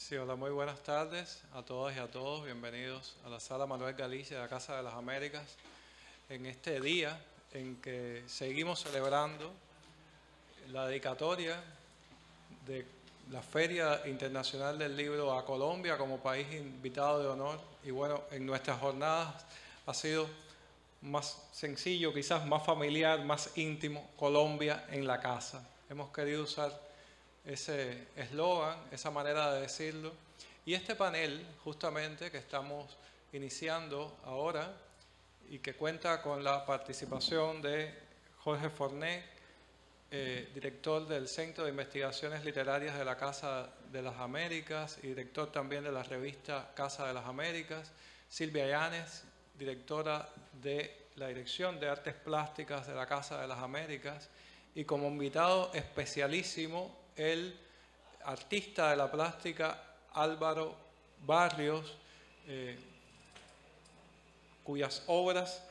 Sí, hola, muy buenas tardes a todas y a todos. Bienvenidos a la Sala Manuel Galicia de la Casa de las Américas en este día en que seguimos celebrando la dedicatoria de la Feria Internacional del Libro a Colombia como país invitado de honor. Y bueno, en nuestras jornadas ha sido más sencillo, quizás más familiar, más íntimo, Colombia en la casa. Hemos querido usar ese eslogan, esa manera de decirlo. Y este panel, justamente, que estamos iniciando ahora y que cuenta con la participación de Jorge Forné, director del Centro de Investigaciones Literarias de la Casa de las Américas y director también de la revista Casa de las Américas, Silvia Llanes, directora de la Dirección de Artes Plásticas de la Casa de las Américas, y como invitado especialísimo el artista de la plástica Álvaro Barrios, cuyas obras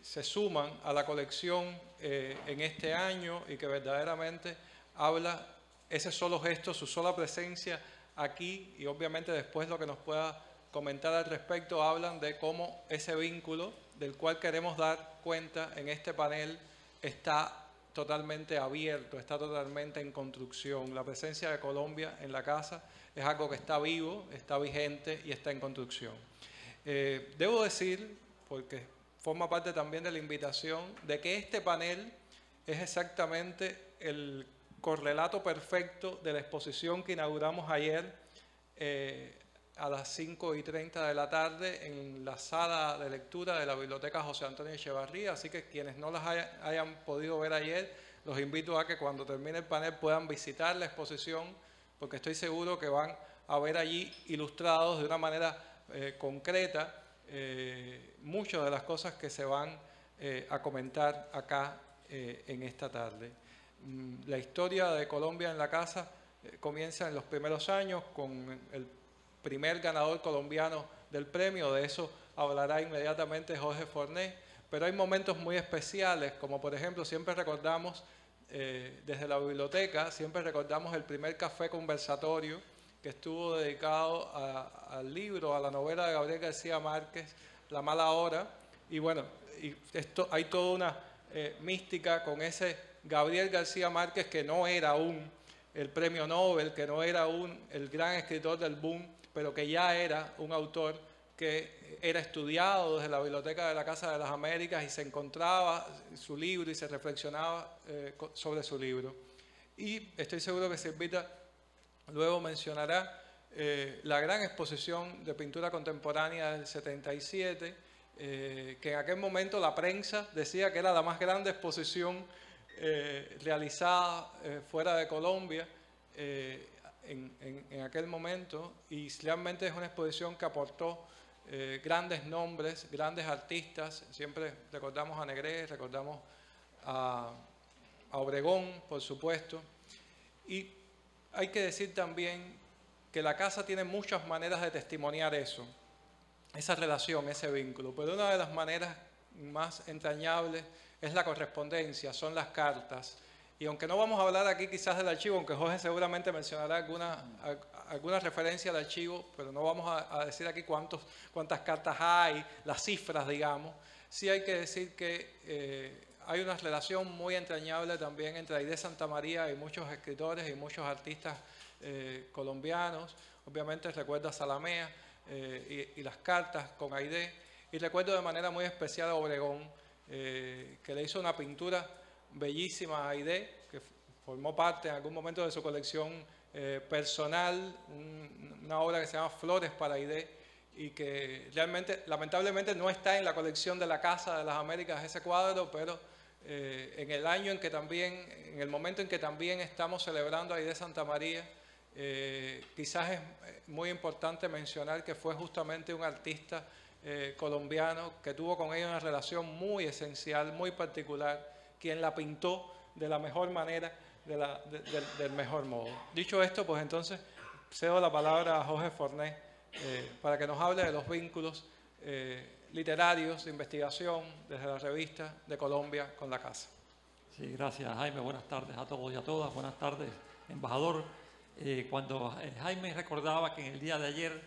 se suman a la colección en este año y que verdaderamente habla ese solo gesto, su sola presencia aquí, y obviamente después lo que nos pueda comentar al respecto, hablan de cómo ese vínculo del cual queremos dar cuenta en este panel está totalmente abierto, está totalmente en construcción. La presencia de Colombia en la casa es algo que está vivo, está vigente y está en construcción. Debo decir, porque forma parte también de la invitación, de que este panel es exactamente el correlato perfecto de la exposición que inauguramos ayer a las 5:30 de la tarde en la sala de lectura de la Biblioteca José Antonio Echevarría. Así que quienes no las hayan podido ver ayer, los invito a que cuando termine el panel puedan visitar la exposición, porque estoy seguro que van a ver allí ilustrados de una manera concreta muchas de las cosas que se van a comentar acá en esta tarde. La historia de Colombia en la casa comienza en los primeros años con el primer ganador colombiano del premio. De eso hablará inmediatamente Jorge Forné, pero hay momentos muy especiales, como por ejemplo siempre recordamos desde la biblioteca, siempre recordamos el primer café conversatorio que estuvo dedicado al libro, a la novela de Gabriel García Márquez, La mala hora. Y bueno, hay toda una mística con ese Gabriel García Márquez, que no era aún el premio Nobel, que no era aún el gran escritor del boom, pero que ya era un autor que era estudiado desde la Biblioteca de la Casa de las Américas y se encontraba su libro y se reflexionaba sobre su libro. Y estoy seguro que Silvita luego mencionará la gran exposición de pintura contemporánea del 77, que en aquel momento la prensa decía que era la más grande exposición realizada fuera de Colombia en aquel momento, y realmente es una exposición que aportó grandes nombres, grandes artistas. Siempre recordamos a Negrete, recordamos a Obregón, por supuesto, y hay que decir también que la casa tiene muchas maneras de testimoniar eso, esa relación, ese vínculo, pero una de las maneras más entrañables es la correspondencia, son las cartas. Y aunque no vamos a hablar aquí quizás del archivo, aunque Jorge seguramente mencionará alguna referencia al archivo, pero no vamos a decir aquí cuántas cartas hay, las cifras, digamos. Sí hay que decir que hay una relación muy entrañable también entre Aide Santamaría y muchos escritores y muchos artistas colombianos. Obviamente recuerdo a Salamea y las cartas con Aide, y recuerdo de manera muy especial a Obregón, que le hizo una pintura bellísima a Aide, que formó parte en algún momento de su colección personal, una obra que se llama Flores para Aide, y que realmente, lamentablemente, no está en la colección de la Casa de las Américas ese cuadro, pero en el momento en que también estamos celebrando a Aide Santamaría, quizás es muy importante mencionar que fue justamente un artista colombiano que tuvo con ella una relación muy esencial, muy particular, quien la pintó de la mejor manera, del mejor modo. Dicho esto, pues entonces cedo la palabra a Jorge Forné para que nos hable de los vínculos literarios de investigación desde la revista de Colombia con la casa. Sí, gracias Jaime, buenas tardes a todos y a todas, buenas tardes embajador. cuando Jaime recordaba que en el día de ayer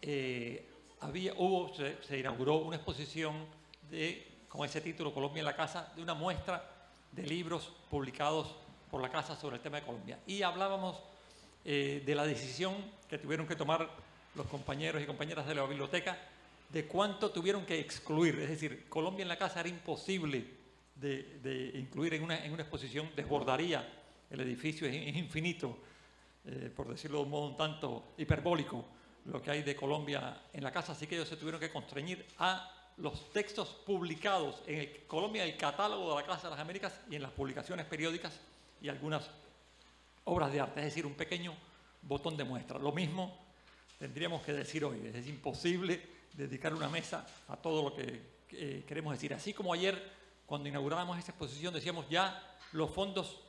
se inauguró una exposición con ese título, Colombia en la Casa, de una muestra de libros publicados por la Casa sobre el tema de Colombia. Y hablábamos de la decisión que tuvieron que tomar los compañeros y compañeras de la biblioteca de cuánto tuvieron que excluir. Es decir, Colombia en la Casa era imposible de incluir en una exposición, desbordaría el edificio, es infinito, por decirlo de un modo un tanto hiperbólico, lo que hay de Colombia en la Casa, así que ellos se tuvieron que constreñir a los textos publicados en Colombia, el catálogo de la Casa de las Américas y en las publicaciones periódicas y algunas obras de arte, es decir, un pequeño botón de muestra. Lo mismo tendríamos que decir hoy, es imposible dedicar una mesa a todo lo que queremos decir. Así como ayer, cuando inaugurábamos esta exposición, decíamos ya los fondos,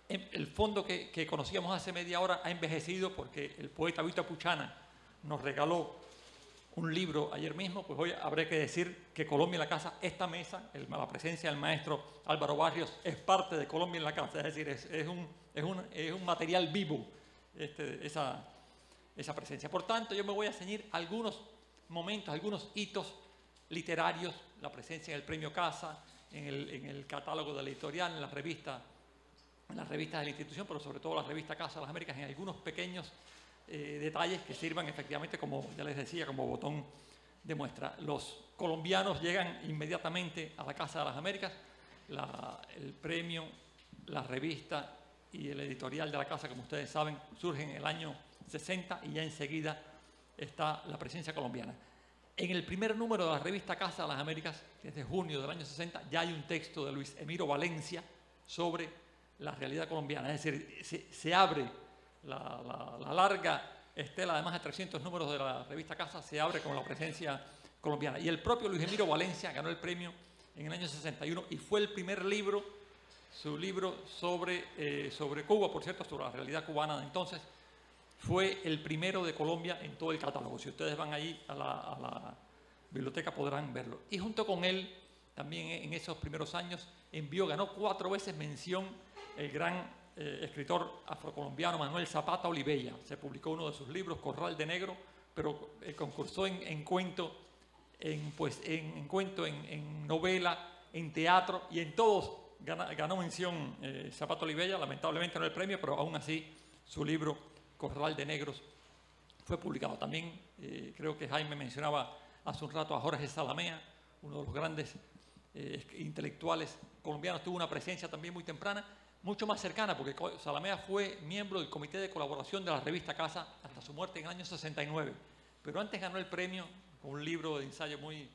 el fondo que conocíamos hace media hora ha envejecido porque el poeta Vito Puchana nos regaló un libro ayer mismo, pues hoy habrá que decir que Colombia en la Casa, esta mesa, la presencia del maestro Álvaro Barrios, es parte de Colombia en la Casa, es decir, es un material vivo esa presencia. Por tanto, yo me voy a ceñir algunos momentos, algunos hitos literarios, la presencia en el Premio Casa, en el catálogo de la editorial, en las revistas de la institución, pero sobre todo la revista Casa de las Américas, en algunos pequeños detalles que sirvan efectivamente, como ya les decía, como botón de muestra. Los colombianos llegan inmediatamente a la Casa de las Américas, el premio, la revista y el editorial de la Casa, como ustedes saben, surgen en el año 60 y ya enseguida está la presencia colombiana. En el primer número de la revista Casa de las Américas, que es de junio del año 60, ya hay un texto de Luis Emiro Valencia sobre la realidad colombiana, es decir, se abre la larga estela de más de 300 números de la revista Casa, se abre con la presencia colombiana. Y el propio Luis Emiro Valencia ganó el premio en el año 61 y fue el primer libro, su libro sobre Cuba, por cierto, sobre la realidad cubana de entonces, fue el primero de Colombia en todo el catálogo. Si ustedes van ahí a la biblioteca podrán verlo. Y junto con él, también en esos primeros años, ganó 4 veces mención el gran escritor afrocolombiano Manuel Zapata Olivella. Se publicó uno de sus libros, Corral de Negro, pero concursó en cuento, en novela, en teatro, y en todos ganó mención Zapata Olivella. Lamentablemente no el premio, pero aún así su libro Corral de Negros fue publicado. También creo que Jaime mencionaba hace un rato a Jorge Salamea, uno de los grandes intelectuales colombianos. Tuvo una presencia también muy temprana, mucho más cercana, porque Salamea fue miembro del comité de colaboración de la revista Casa hasta su muerte en el año 69. Pero antes ganó el premio con un libro de ensayo muy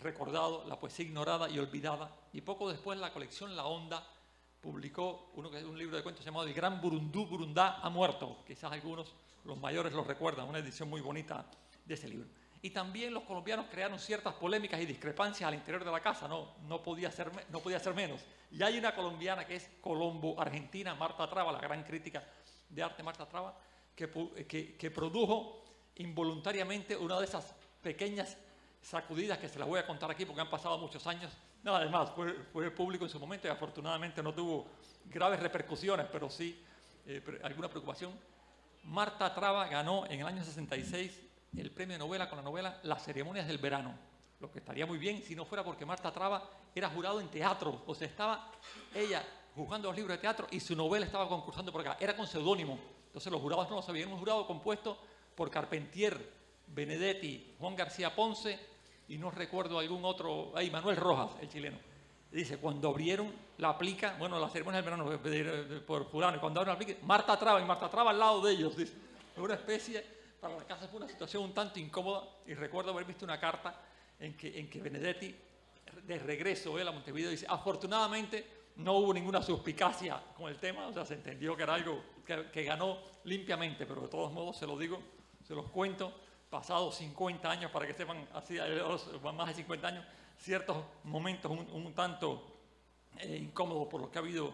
recordado, La poesía ignorada y olvidada, y poco después la colección La Onda publicó un libro de cuentos llamado El Gran Burundá ha muerto. Quizás algunos, los mayores, lo recuerdan, una edición muy bonita de ese libro. Y también los colombianos crearon ciertas polémicas y discrepancias al interior de la Casa, no podía ser menos. Y hay una colombiana que es colombo-argentina, Marta Traba, la gran crítica de arte Marta Traba, que produjo involuntariamente una de esas pequeñas sacudidas que se las voy a contar aquí porque han pasado muchos años. Nada más, fue público en su momento y afortunadamente no tuvo graves repercusiones, pero sí alguna preocupación. Marta Traba ganó en el año 66 el premio de novela con la novela Las ceremonias del verano, lo que estaría muy bien si no fuera porque Marta Traba era jurado en teatro, o sea, estaba ella juzgando los libros de teatro y su novela estaba concursando por acá, era con seudónimo, entonces los jurados no lo sabían. Un jurado compuesto por Carpentier, Benedetti, Juan García Ponce y no recuerdo algún otro, Manuel Rojas, el chileno. Dice, cuando abrieron la aplica, bueno, las ceremonias del verano por fulano, y cuando abrieron la aplica, Marta Traba, y Marta Traba al lado de ellos, dice, una especie, para la Casa fue una situación un tanto incómoda, y recuerdo haber visto una carta en que Benedetti, de regreso a Montevideo, dice, afortunadamente no hubo ninguna suspicacia con el tema, o sea, se entendió que era algo que ganó limpiamente, pero de todos modos se lo digo, se los cuento, pasados 50 años, para que sepan, así, más de 50 años, ciertos momentos un tanto incómodos por lo que ha habido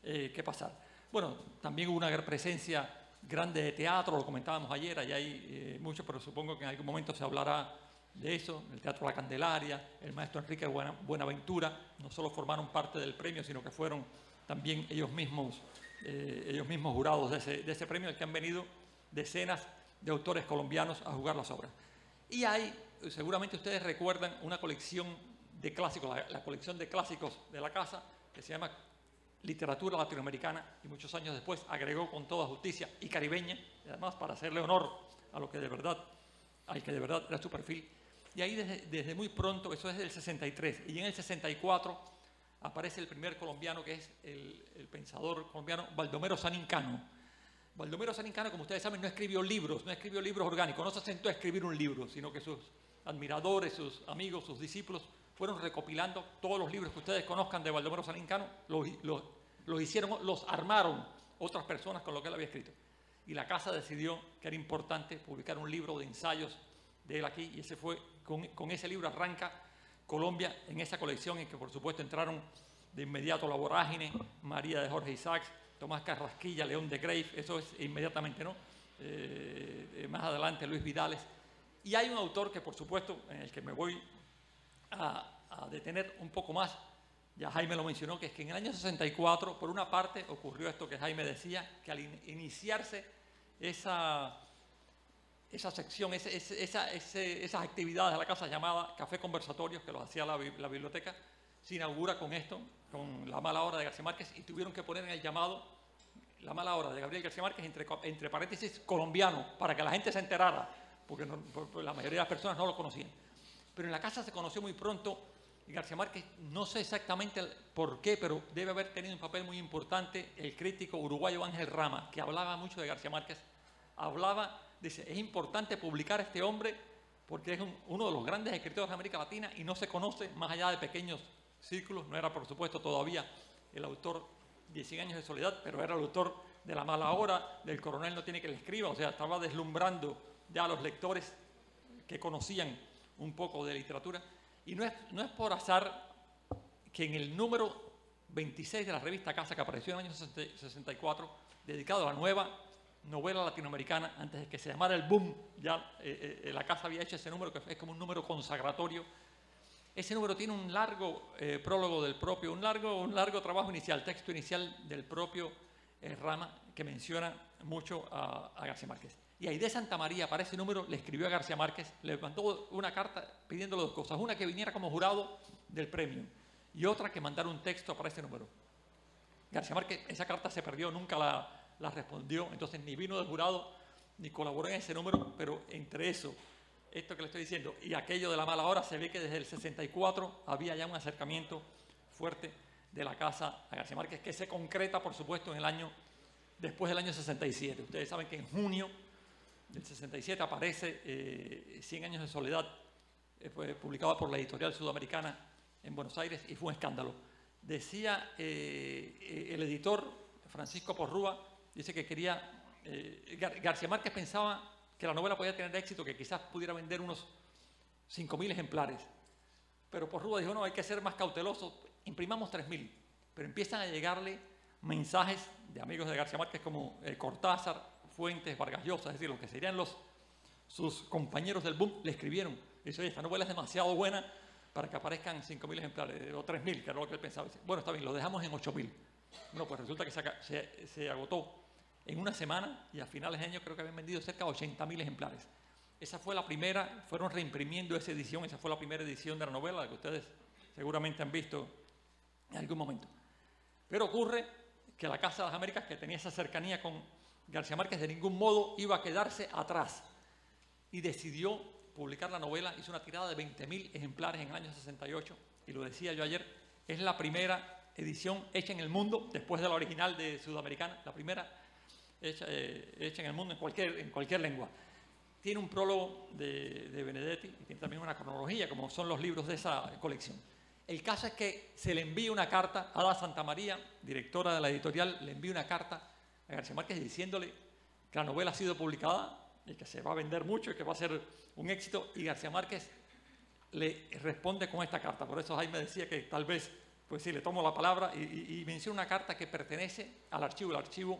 que pasar. Bueno, también hubo una presencia grande de teatro, lo comentábamos ayer, allá hay mucho, pero supongo que en algún momento se hablará de eso, el Teatro La Candelaria, el maestro Enrique Buenaventura, no solo formaron parte del premio, sino que fueron también ellos mismos ellos mismos jurados de ese premio, al que han venido decenas de autores colombianos a jugar las obras. Y hay, seguramente ustedes recuerdan, una colección de clásicos, la colección de clásicos de la casa, que se llama Literatura Latinoamericana, y muchos años después agregó Con toda justicia y Caribeña, y además para hacerle honor a lo que de verdad, al que de verdad era su perfil. Y ahí desde muy pronto, eso es del 63, y en el 64 aparece el primer colombiano, que es el pensador colombiano Baldomero Sanín Cano. Baldomero Sanín Cano, como ustedes saben, no escribió libros orgánicos, no se sentó a escribir un libro, sino que sus admiradores, sus amigos, sus discípulos fueron recopilando todos los libros que ustedes conozcan de Baldomero Sanín Cano, los hicieron, los armaron otras personas con lo que él había escrito. Y la casa decidió que era importante publicar un libro de ensayos de él aquí, y ese fue, con ese libro arranca Colombia en esa colección, en que por supuesto entraron de inmediato La Vorágine, María de Jorge Isaacs, Tomás Carrasquilla, León de Grave, eso es inmediatamente, ¿no? Más adelante Luis Vidales. Y hay un autor que por supuesto, en el que me voy a detener un poco más, ya Jaime lo mencionó, que es que en el año 64, por una parte, ocurrió esto que Jaime decía, que al iniciarse esa sección, esas actividades de la casa llamada Café Conversatorios, que los hacía la biblioteca, se inaugura con esto, con La mala hora de García Márquez, y tuvieron que poner en el llamado La mala hora de Gabriel García Márquez entre paréntesis colombiano, para que la gente se enterara, porque la mayoría de las personas no lo conocían. Pero en la casa se conoció muy pronto García Márquez, no sé exactamente por qué, pero debe haber tenido un papel muy importante el crítico uruguayo Ángel Rama, que hablaba mucho de García Márquez. Dice, es importante publicar a este hombre porque es uno de los grandes escritores de América Latina y no se conoce más allá de pequeños círculos. No era, por supuesto, todavía el autor de 100 años de soledad, pero era el autor de La mala hora, del Coronel no tiene que le escriba, o sea, estaba deslumbrando ya a los lectores que conocían un poco de literatura. Y no es por azar que en el número 26 de la revista Casa, que apareció en el año 64, dedicado a la nueva novela latinoamericana, antes de que se llamara el boom, ya la casa había hecho ese número, que es como un número consagratorio. Ese número tiene un largo prólogo del propio, un largo trabajo inicial, texto inicial del propio Rama, que menciona mucho a García Márquez. Y Aide Santa María, para ese número, le escribió a García Márquez, le mandó una carta pidiéndole dos cosas. Una, que viniera como jurado del premio, y otra, que mandara un texto para ese número. García Márquez, esa carta se perdió, nunca la respondió, entonces ni vino de jurado, ni colaboró en ese número, pero entre eso, esto que le estoy diciendo, y aquello de La mala hora, se ve que desde el 64 había ya un acercamiento fuerte de la casa a García Márquez, que se concreta, por supuesto, después del año 67. Ustedes saben que en junio del 67 aparece 100 años de soledad, fue publicado por la editorial Sudamericana en Buenos Aires, y fue un escándalo. Decía el editor Francisco Porrúa, dice que García Márquez pensaba que la novela podía tener éxito, que quizás pudiera vender unos 5.000 ejemplares. Pero Porrúa dijo, no, hay que ser más cauteloso, imprimamos 3.000. Pero empiezan a llegarle mensajes de amigos de García Márquez como Cortázar, Fuentes, Vargas Llosa, es decir, lo que serían sus compañeros del boom, le escribieron. Dice, oye, esta novela es demasiado buena para que aparezcan 5.000 ejemplares, o 3.000, que era lo que él pensaba. Dice, bueno, está bien, lo dejamos en 8.000. Bueno, pues resulta que se agotó en una semana, y a finales de año creo que habían vendido cerca de 80.000 ejemplares. Esa fue la primera, fueron reimprimiendo esa edición, esa fue la primera edición de la novela, la que ustedes seguramente han visto en algún momento. Pero ocurre que la Casa de las Américas, que tenía esa cercanía con García Márquez, de ningún modo iba a quedarse atrás, y decidió publicar la novela. Hizo una tirada de 20.000 ejemplares en el año 68, y lo decía yo ayer, es la primera edición hecha en el mundo, después de la original de Sudamericana, la primera hecha en el mundo en cualquier lengua. Tiene un prólogo de Benedetti, y tiene también una cronología, como son los libros de esa colección. El caso es que se le envía una carta a Ada Santa María, directora de la editorial, le envía una carta a García Márquez diciéndole que la novela ha sido publicada y que se va a vender mucho y que va a ser un éxito, y García Márquez le responde con esta carta. Por eso Jaime decía que tal vez, pues sí, le tomo la palabra, y menciona una carta que pertenece al archivo. El archivo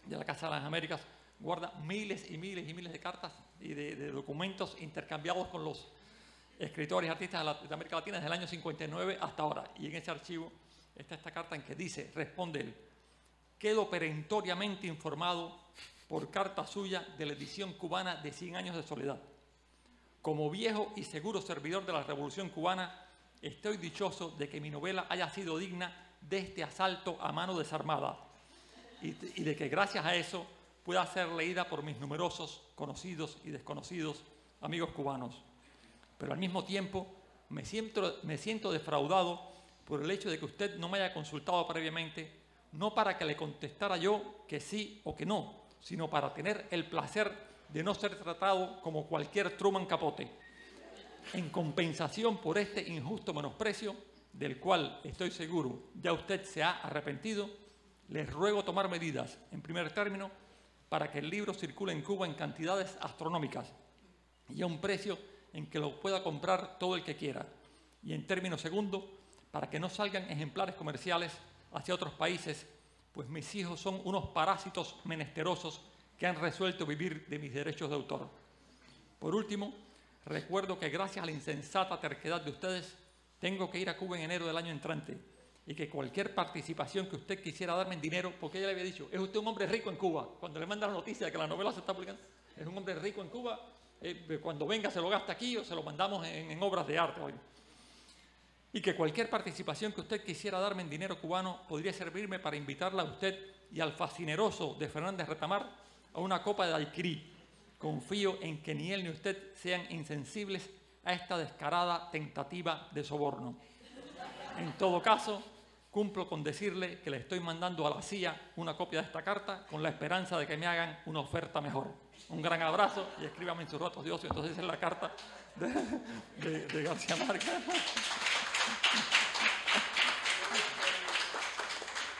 de la Casa de las Américas guarda miles y miles y miles de cartas y de documentos intercambiados con los escritores y artistas de América Latina desde el año 59 hasta ahora. Y en ese archivo está esta carta en que dice, responde él, quedo perentoriamente informado por carta suya de la edición cubana de 100 años de soledad. Como viejo y seguro servidor de la Revolución Cubana, estoy dichoso de que mi novela haya sido digna de este asalto a mano desarmada y de que gracias a eso pueda ser leída por mis numerosos conocidos y desconocidos amigos cubanos. Pero al mismo tiempo me siento defraudado por el hecho de que usted no me haya consultado previamente, no para que le contestara yo que sí o que no, sino para tener el placer de no ser tratado como cualquier Truman Capote. En compensación por este injusto menosprecio, del cual estoy seguro ya usted se ha arrepentido, les ruego tomar medidas, en primer término, para que el libro circule en Cuba en cantidades astronómicas y a un precio en que lo pueda comprar todo el que quiera. Y en término segundo, para que no salgan ejemplares comerciales hacia otros países, pues mis hijos son unos parásitos menesterosos que han resuelto vivir de mis derechos de autor. Por último, recuerdo que gracias a la insensata terquedad de ustedes, tengo que ir a Cuba en enero del año entrante y que cualquier participación que usted quisiera darme en dinero, porque ella le había dicho, es usted un hombre rico en Cuba, cuando le manda la noticia de que la novela se está publicando, es un hombre rico en Cuba, cuando venga se lo gasta aquí o se lo mandamos en obras de arte. Hoy. Y que cualquier participación que usted quisiera darme en dinero cubano podría servirme para invitarla a usted y al fascineroso de Fernández Retamar a una copa de daiquiri. Confío en que ni él ni usted sean insensibles a esta descarada tentativa de soborno. En todo caso, cumplo con decirle que le estoy mandando a la CIA una copia de esta carta con la esperanza de que me hagan una oferta mejor. Un gran abrazo y escríbame en sus ratos de ocio. Entonces es la carta de García Márquez.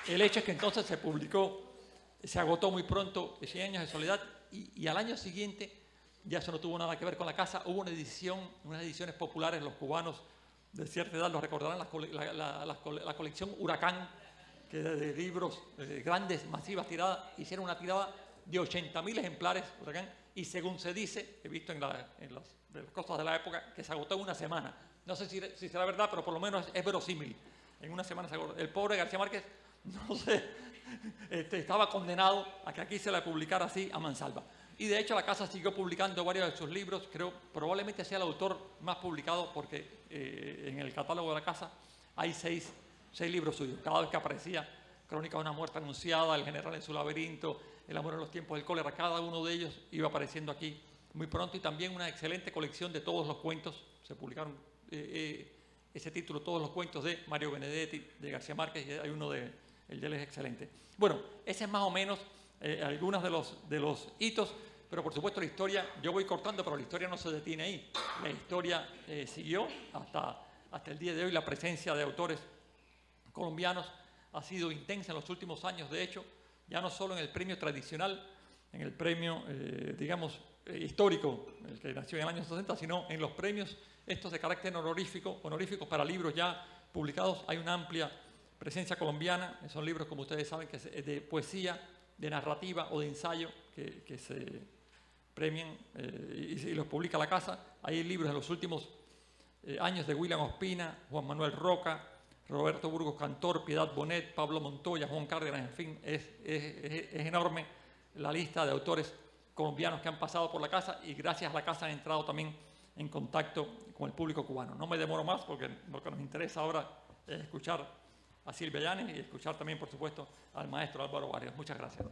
El hecho es que entonces se publicó, se agotó muy pronto 100 años de soledad y al año siguiente, ya eso no tuvo nada que ver con la casa, hubo unas ediciones populares, los cubanos de cierta edad lo recordarán, la colección Huracán, que de libros grandes, masivas tiradas, hicieron una tirada de 80.000 ejemplares, Huracán, y según se dice, he visto en las cosas de la época, que se agotó en una semana. No sé si será verdad, pero por lo menos es verosímil. En una semana se agotó. El pobre García Márquez, no sé, estaba condenado a que aquí se la publicara así a mansalva. Y de hecho la casa siguió publicando varios de sus libros, creo probablemente sea el autor más publicado porque en el catálogo de la casa hay seis libros suyos. Cada vez que aparecía Crónica de una muerte anunciada, El general en su laberinto, El amor en los tiempos del cólera, cada uno de ellos iba apareciendo aquí muy pronto y también una excelente colección de todos los cuentos. Se publicaron ese título, Todos los cuentos de Mario Benedetti, de García Márquez, y hay uno el de él es excelente. Bueno, ese es más o menos algunos de los hitos, pero por supuesto la historia, yo voy cortando, pero la historia no se detiene ahí. La historia siguió hasta el día de hoy. La presencia de autores colombianos ha sido intensa en los últimos años, de hecho, ya no solo en el premio tradicional, en el premio, digamos, histórico, el que nació en el año 60, sino en los premios estos de carácter honoríficos para libros ya publicados. Hay una amplia presencia colombiana, son libros, como ustedes saben, que es de poesía, de narrativa o de ensayo que se premian y los publica la casa. Hay libros en los últimos años de William Ospina, Juan Manuel Roca, Roberto Burgos Cantor, Piedad Bonet, Pablo Montoya, Juan Cárdenas, en fin, es enorme la lista de autores colombianos que han pasado por la casa y gracias a la casa han entrado también en contacto con el público cubano. No me demoro más porque lo que nos interesa ahora es escuchar a Silvia Llanes y escuchar también, por supuesto, al maestro Álvaro Barrios. Muchas gracias.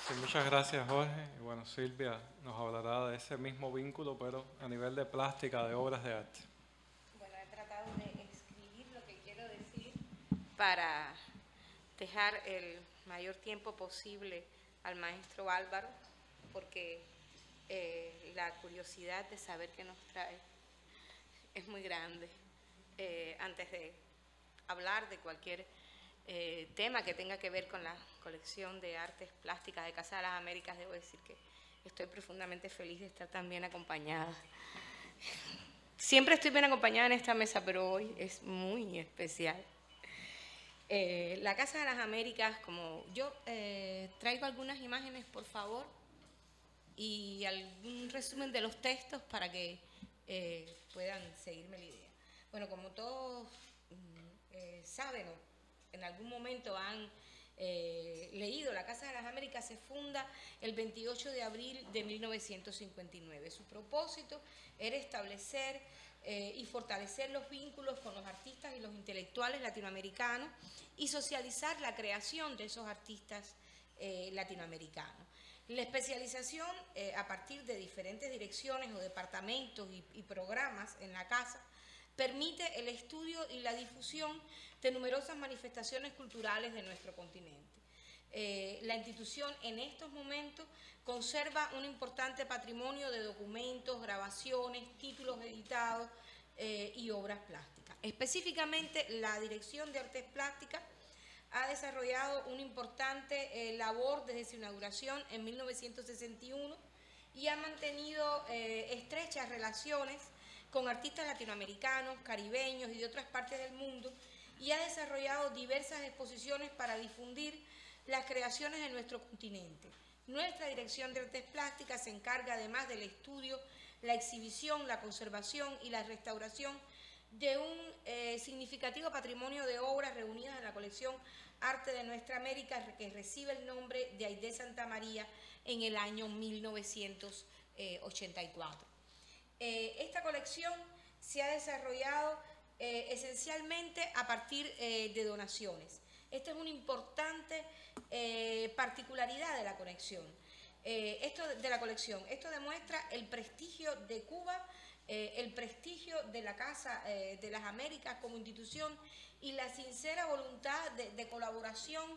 Sí, muchas gracias, Jorge. Y bueno, Silvia nos hablará de ese mismo vínculo, pero a nivel de plástica, de obras de arte. Bueno, he tratado de escribir lo que quiero decir para dejar el mayor tiempo posible al maestro Álvaro, porque la curiosidad de saber qué nos trae es muy grande. Antes de hablar de cualquier tema que tenga que ver con la colección de artes plásticas de Casa de las Américas, debo decir que estoy profundamente feliz de estar tan bien acompañada. Siempre estoy bien acompañada en esta mesa, pero hoy es muy especial. La Casa de las Américas, como yo traigo algunas imágenes, por favor, y algún resumen de los textos para que puedan seguirme la idea. Bueno, como todos saben o en algún momento han leído, la Casa de las Américas se funda el 28 de abril de 1959. Su propósito era establecer y fortalecer los vínculos con los artistas y los intelectuales latinoamericanos y socializar la creación de esos artistas latinoamericanos. La especialización a partir de diferentes direcciones o departamentos y programas en la casa permite el estudio y la difusión de numerosas manifestaciones culturales de nuestro continente. La institución en estos momentos conserva un importante patrimonio de documentos, grabaciones, títulos editados y obras plásticas. Específicamente, la Dirección de Artes Plásticas ha desarrollado una importante labor desde su inauguración en 1961 y ha mantenido estrechas relaciones con artistas latinoamericanos, caribeños y de otras partes del mundo, y ha desarrollado diversas exposiciones para difundir las creaciones de nuestro continente. Nuestra Dirección de Artes Plásticas se encarga además del estudio, la exhibición, la conservación y la restauración de un significativo patrimonio de obras reunidas en la colección Arte de Nuestra América, que recibe el nombre de Aidé Santamaría en el año 1984. Esta colección se ha desarrollado esencialmente a partir de donaciones. Esta es una importante particularidad de la colección. Esto demuestra el prestigio de Cuba, el prestigio de la Casa de las Américas como institución y la sincera voluntad de colaboración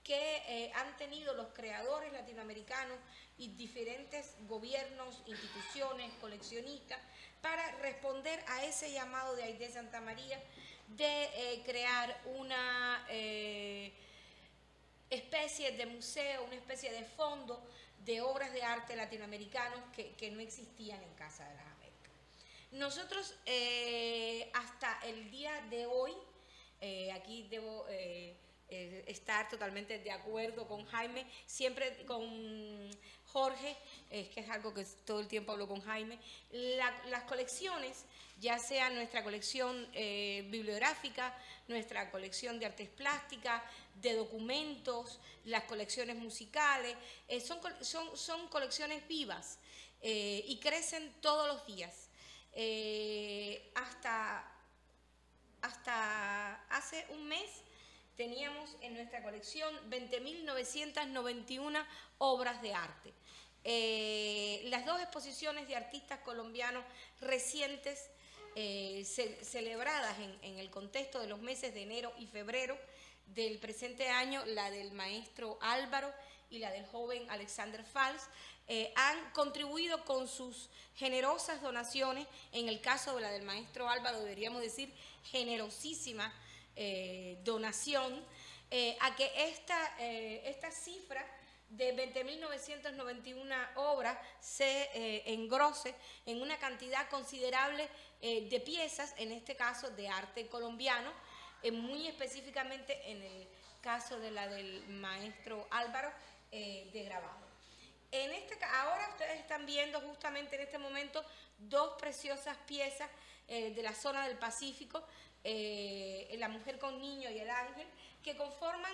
que han tenido los creadores latinoamericanos y diferentes gobiernos, instituciones, coleccionistas, para responder a ese llamado de Aidé Santamaría de crear una especie de museo, una especie de fondo de obras de arte latinoamericanos que no existían en Casa de las Américas. Nosotros hasta el día de hoy, aquí debo estar totalmente de acuerdo con Jaime, siempre con Jorge, que es algo que todo el tiempo hablo con Jaime, las colecciones, ya sea nuestra colección bibliográfica, nuestra colección de artes plásticas, de documentos, las colecciones musicales, son colecciones vivas y crecen todos los días. Hasta hace un mes teníamos en nuestra colección 20.991 obras de arte. Las dos exposiciones de artistas colombianos recientes celebradas en el contexto de los meses de enero y febrero del presente año, la del maestro Álvaro y la del joven Alexander Fals, han contribuido con sus generosas donaciones. En el caso de la del maestro Álvaro, deberíamos decir generosísima donación, a que esta cifra de 20.991 obras se engrose en una cantidad considerable de piezas, en este caso de arte colombiano, muy específicamente en el caso de la del maestro Álvaro, de grabado. Ahora ustedes están viendo justamente en este momento dos preciosas piezas de la zona del Pacífico, La Mujer con Niño y El Ángel, que conforman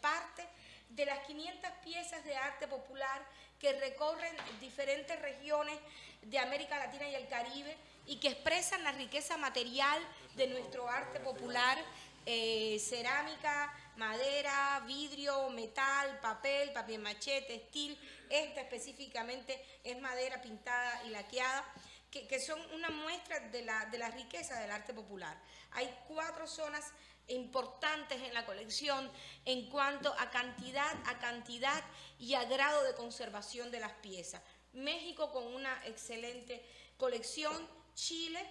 parte de las 500 piezas de arte popular que recorren diferentes regiones de América Latina y el Caribe y que expresan la riqueza material de nuestro arte popular, cerámica, madera, vidrio, metal, papel maché, textil. Esta específicamente es madera pintada y laqueada, que son una muestra de la riqueza del arte popular. Hay 4 zonas importantes en la colección en cuanto a cantidad y a grado de conservación de las piezas. México con una excelente colección, Chile,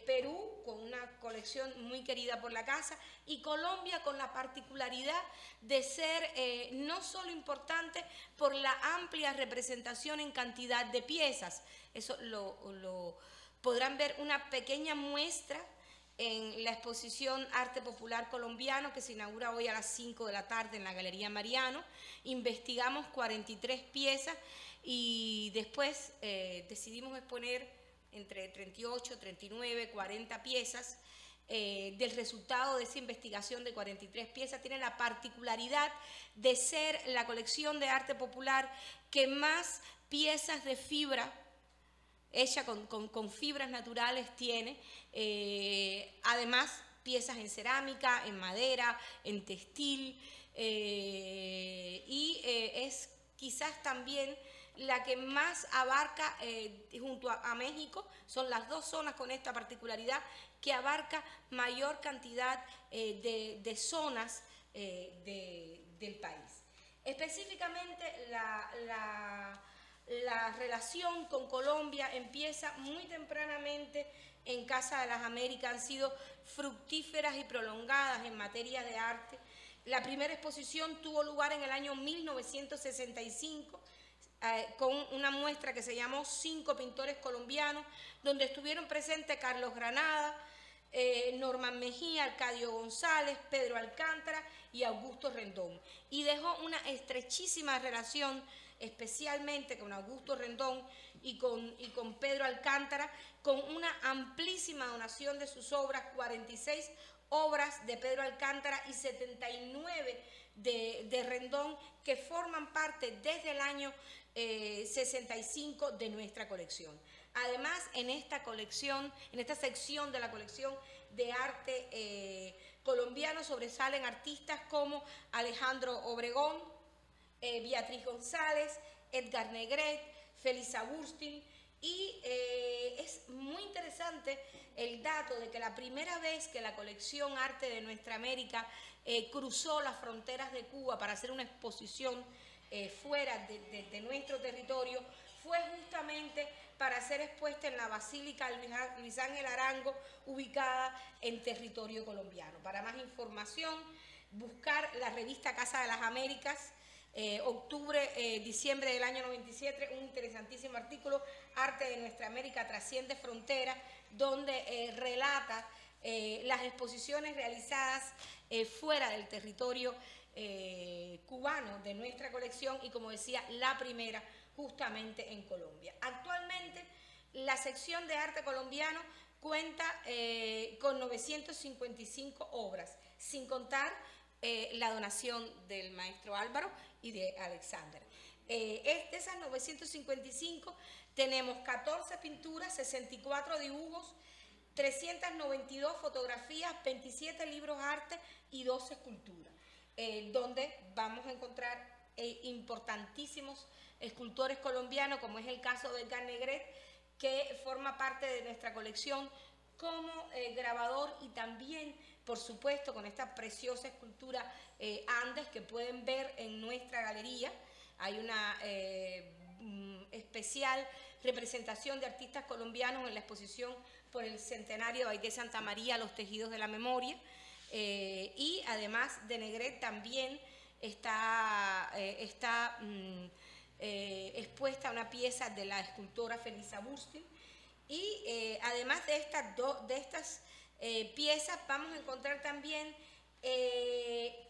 Perú con una colección muy querida por la casa y Colombia con la particularidad de ser no solo importante por la amplia representación en cantidad de piezas. Eso lo podrán ver una pequeña muestra en la exposición Arte Popular Colombiano que se inaugura hoy a las 5 de la tarde en la Galería Mariano. Investigamos 43 piezas y después decidimos exponer entre 38, 39, 40 piezas del resultado de esa investigación de 43 piezas. Tiene la particularidad de ser la colección de arte popular que más piezas de fibra, hecha con fibras naturales, tiene. Además, piezas en cerámica, en madera, en textil, y es quizás también la que más abarca, junto a México, son las dos zonas con esta particularidad, que abarca mayor cantidad de zonas del país. Específicamente, la relación con Colombia empieza muy tempranamente en Casa de las Américas. Han sido fructíferas y prolongadas en materia de arte. La primera exposición tuvo lugar en el año 1965, con una muestra que se llamó 5 pintores colombianos, donde estuvieron presentes Carlos Granada, Norman Mejía, Arcadio González, Pedro Alcántara y Augusto Rendón. Y dejó una estrechísima relación, especialmente con Augusto Rendón y con Pedro Alcántara, con una amplísima donación de sus obras, 46 obras de Pedro Alcántara y 79 de Rendón, que forman parte desde el año 65 de nuestra colección. Además, en esta colección, en esta sección de la colección de arte colombiano, sobresalen artistas como Alejandro Obregón, Beatriz González, Edgar Negret, Felisa Burstin. Y es muy interesante el dato de que la primera vez que la colección Arte de Nuestra América cruzó las fronteras de Cuba para hacer una exposición fuera de nuestro territorio fue justamente para ser expuesta en la Basílica Luis Ángel Arango, ubicada en territorio colombiano. Para más información, buscar la revista Casa de las Américas, diciembre del año 97, un interesantísimo artículo, Arte de Nuestra América trasciende fronteras, donde relata las exposiciones realizadas fuera del territorio cubano de nuestra colección, y, como decía, la primera justamente en Colombia. Actualmente, la sección de arte colombiano cuenta con 955 obras, sin contar la donación del maestro Álvaro y de Alexander. De esas 955 tenemos 14 pinturas, 64 dibujos, 392 fotografías, 27 libros de arte y 12 esculturas, donde vamos a encontrar importantísimos escultores colombianos, como es el caso de Edgar Negret, que forma parte de nuestra colección como grabador, y también, por supuesto, con esta preciosa escultura Andes, que pueden ver en nuestra galería. Hay una especial representación de artistas colombianos en la exposición por el centenario de Baidé Santa María, Los Tejidos de la Memoria, y además de Negret también está expuesta una pieza de la escultora Felisa Burstin. Y además de estas piezas, vamos a encontrar también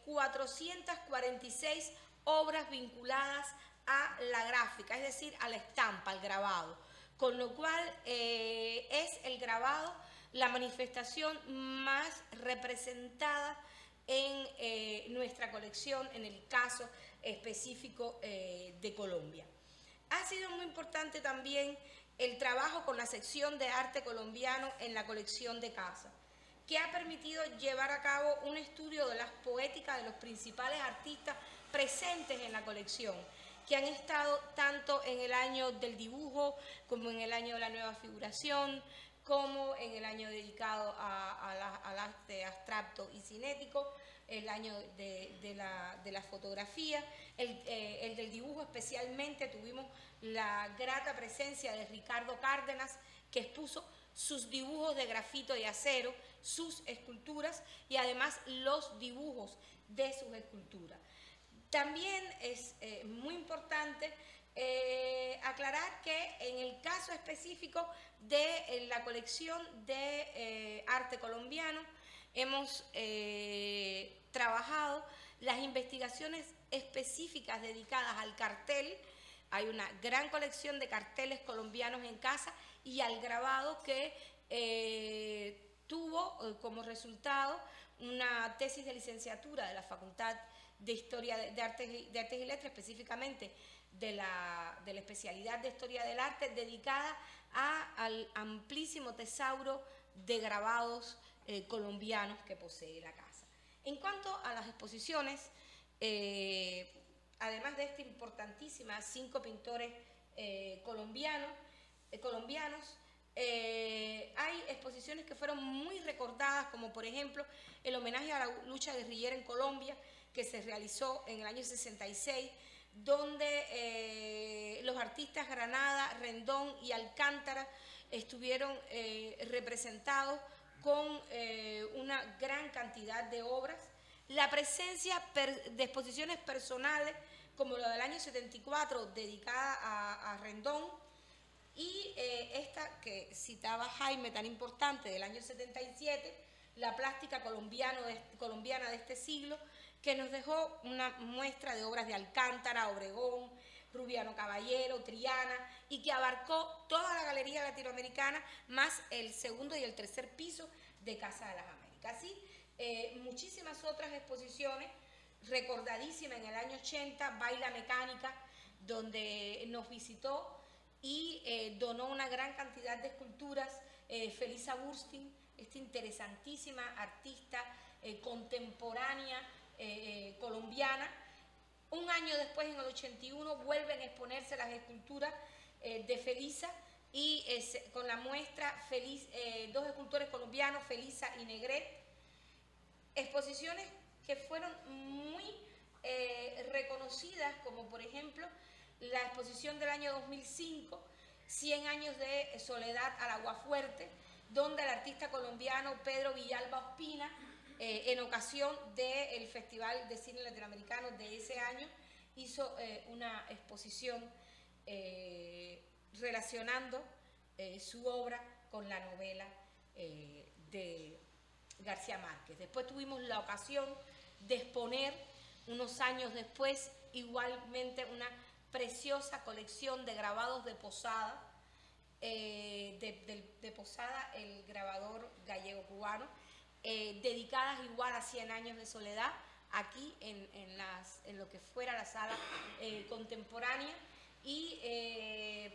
446 obras vinculadas a la gráfica, es decir, a la estampa, al grabado, con lo cual es el grabado la manifestación más representada en nuestra colección, en el caso específico de Colombia. Ha sido muy importante también el trabajo con la sección de arte colombiano en la colección de Casa, que ha permitido llevar a cabo un estudio de las poéticas de los principales artistas presentes en la colección, que han estado tanto en el año del dibujo, como en el año de la nueva figuración, como en el año dedicado al arte abstracto y cinético, el año de la fotografía, el del dibujo. Especialmente tuvimos la grata presencia de Ricardo Cárdenas, que expuso sus dibujos de grafito y acero, sus esculturas y además los dibujos de sus esculturas. También es muy importante aclarar que en el caso específico de la colección de arte colombiano hemos trabajado las investigaciones específicas dedicadas al cartel. Hay una gran colección de carteles colombianos en Casa, y al grabado, que tuvo como resultado una tesis de licenciatura de la Facultad de Historia de Artes y Letras, específicamente de la especialidad de Historia del Arte, dedicada al amplísimo tesauro de grabados colombianos que posee la casa. En cuanto a las exposiciones, además de esta importantísima 5 pintores colombianos, hay exposiciones que fueron muy recordadas, como por ejemplo el homenaje a la lucha guerrillera en Colombia, que se realizó en el año 66, donde los artistas Granada, Rendón y Alcántara estuvieron representados con una gran cantidad de obras. La presencia de exposiciones personales, como la del año 74, dedicada a Rendón, y esta que citaba Jaime, tan importante, del año 77, la plástica colombiana de este siglo, que nos dejó una muestra de obras de Alcántara, Obregón, Rubiano Caballero, Triana, y que abarcó toda la galería latinoamericana, más el segundo y el tercer piso de Casa de las Américas. Así, muchísimas otras exposiciones, recordadísima en el año 80, Baila Mecánica, donde nos visitó y donó una gran cantidad de esculturas Felisa Burstyn, esta interesantísima artista contemporánea colombiana. Un año después, en el 81, vuelven a exponerse las esculturas de Felisa y con la muestra dos escultores colombianos, Felisa y Negret. Exposiciones que fueron muy reconocidas, como por ejemplo la exposición del año 2005, 100 años de soledad al Aguafuerte, donde el artista colombiano Pedro Villalba Ospina, en ocasión del Festival de Cine Latinoamericano de ese año, hizo una exposición relacionando su obra con la novela de García Márquez. Después tuvimos la ocasión de exponer, unos años después, igualmente una preciosa colección de grabados de Posada, de Posada, el grabador gallego-cubano, dedicadas igual a 100 años de soledad, aquí en lo que fuera la sala contemporánea, y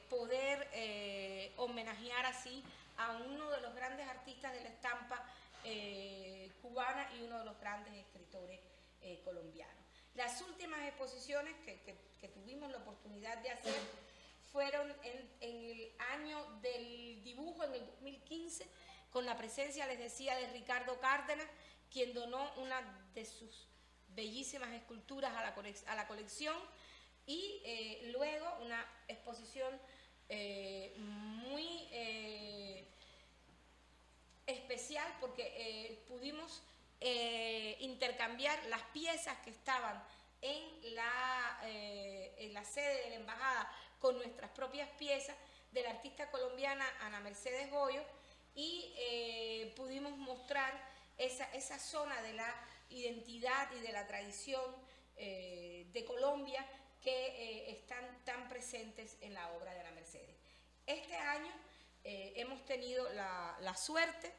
poder homenajear así a uno de los grandes artistas de la estampa cubana y uno de los grandes escritores colombianos. Las últimas exposiciones que tuvimos la oportunidad de hacer fueron en el año del dibujo, en el 2015, con la presencia, les decía, de Ricardo Cárdenas, quien donó una de sus bellísimas esculturas a la colección, y luego una exposición muy especial, porque pudimos intercambiar las piezas que estaban en la sede de la embajada con nuestras propias piezas de la artista colombiana Ana Mercedes Goyo, y pudimos mostrar esa zona de la identidad y de la tradición de Colombia que están tan presentes en la obra de Ana Mercedes. Este año hemos tenido la suerte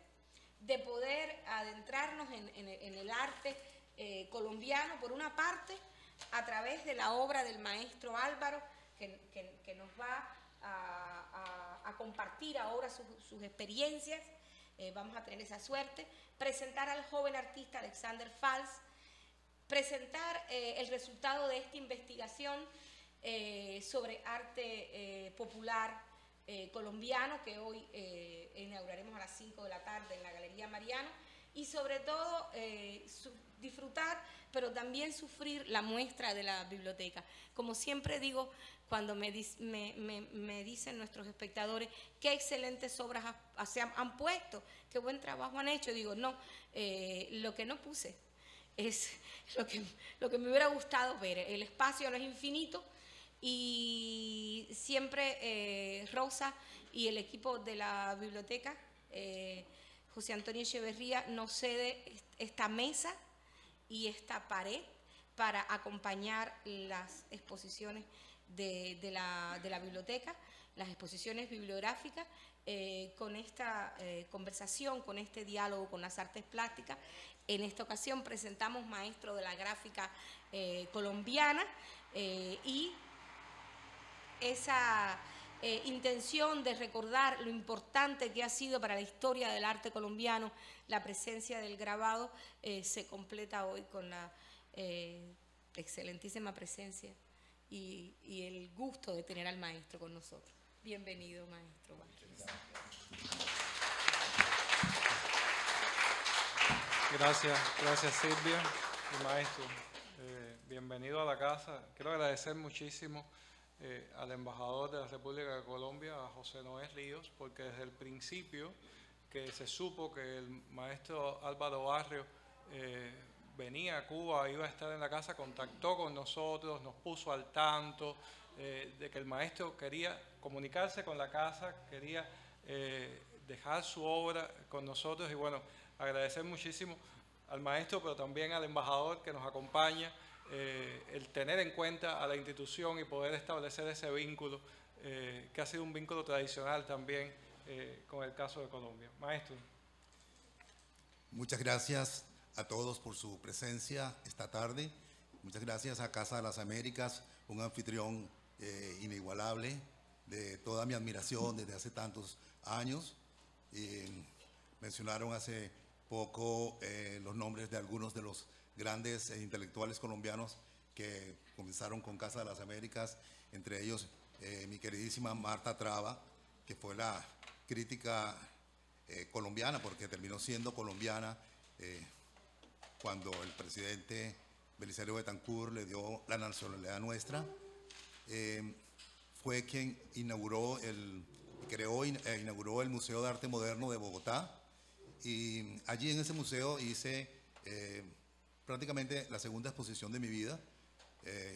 de poder adentrarnos en el arte colombiano, por una parte, a través de la obra del maestro Álvaro, que nos va a compartir ahora sus experiencias. Vamos a tener esa suerte, presentar al joven artista Alexander Fals, presentar el resultado de esta investigación sobre arte popular colombiano, que hoy inauguraremos a las 5 de la tarde en la Galería Mariano, y sobre todo disfrutar, pero también sufrir la muestra de la biblioteca. Como siempre digo, cuando me dicen nuestros espectadores qué excelentes obras se han puesto, qué buen trabajo han hecho, digo, no, lo que no puse es lo que me hubiera gustado ver. El espacio no es infinito, y siempre Rosa y el equipo de la biblioteca, José Antonio Echeverría, nos cede esta mesa y esta pared para acompañar las exposiciones de la biblioteca, las exposiciones bibliográficas, con esta conversación, con este diálogo con las artes plásticas. En esta ocasión presentamos maestro de la gráfica colombiana y esa intención de recordar lo importante que ha sido para la historia del arte colombiano la presencia del grabado se completa hoy con la excelentísima presencia y el gusto de tener al maestro con nosotros. Bienvenido, maestro. Gracias Silvia y maestro. Bienvenido a la casa. Quiero agradecer muchísimo al embajador de la República de Colombia, a José Noé Ríos, porque desde el principio que se supo que el maestro Álvaro Barrios venía a Cuba, iba a estar en la casa, contactó con nosotros, nos puso al tanto de que el maestro quería comunicarse con la casa, quería dejar su obra con nosotros y bueno, agradecer muchísimo al maestro, pero también al embajador que nos acompaña, el tener en cuenta a la institución y poder establecer ese vínculo, que ha sido un vínculo tradicional también con el caso de Colombia. Maestro. Muchas gracias a todos por su presencia esta tarde. Muchas gracias a Casa de las Américas, un anfitrión inigualable, de toda mi admiración desde hace tantos años. Mencionaron hace poco los nombres de algunos de los grandes intelectuales colombianos que comenzaron con Casa de las Américas, entre ellos mi queridísima Marta Traba, que fue la crítica colombiana, porque terminó siendo colombiana cuando el presidente Belisario Betancourt le dio la nacionalidad nuestra. Fue quien inauguró inauguró el Museo de Arte Moderno de Bogotá, y allí en ese museo hice prácticamente la segunda exposición de mi vida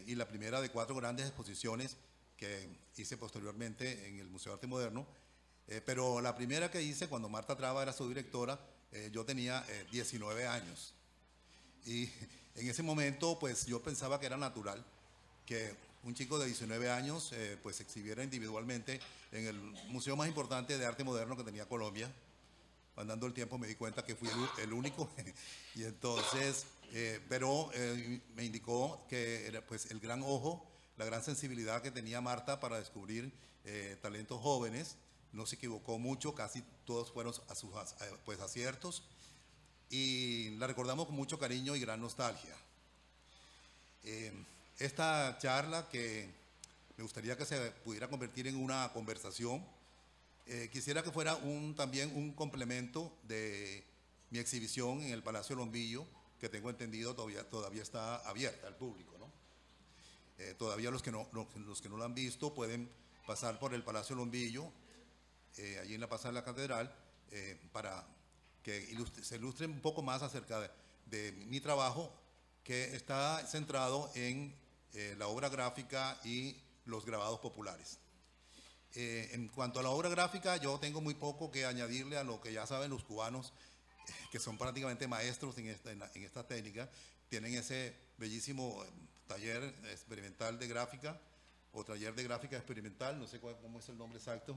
y la primera de 4 grandes exposiciones que hice posteriormente en el Museo de Arte Moderno, pero la primera que hice cuando Marta Traba era su directora, yo tenía 19 años, y en ese momento pues yo pensaba que era natural que un chico de 19 años pues se exhibiera individualmente en el museo más importante de arte moderno que tenía Colombia. Andando el tiempo me di cuenta que fui el único y entonces, pero me indicó que era pues el gran ojo, la gran sensibilidad que tenía Marta para descubrir talentos jóvenes. No se equivocó mucho, casi todos fueron a sus pues, aciertos, y la recordamos con mucho cariño y gran nostalgia. Esta charla, que me gustaría que se pudiera convertir en una conversación, quisiera que fuera también un complemento de mi exhibición en el Palacio Lombillo, que tengo entendido todavía está abierta al público, ¿no? Todavía los que no lo han visto pueden pasar por el Palacio Lombillo, allí en la Plaza de la Catedral, para que se ilustren un poco más acerca de mi trabajo, que está centrado en la obra gráfica y los grabados populares. En cuanto a la obra gráfica, yo tengo muy poco que añadirle a lo que ya saben los cubanos, que son prácticamente maestros en esta técnica. Tienen ese bellísimo taller experimental de gráfica, o taller de gráfica experimental, no sé cómo es el nombre exacto,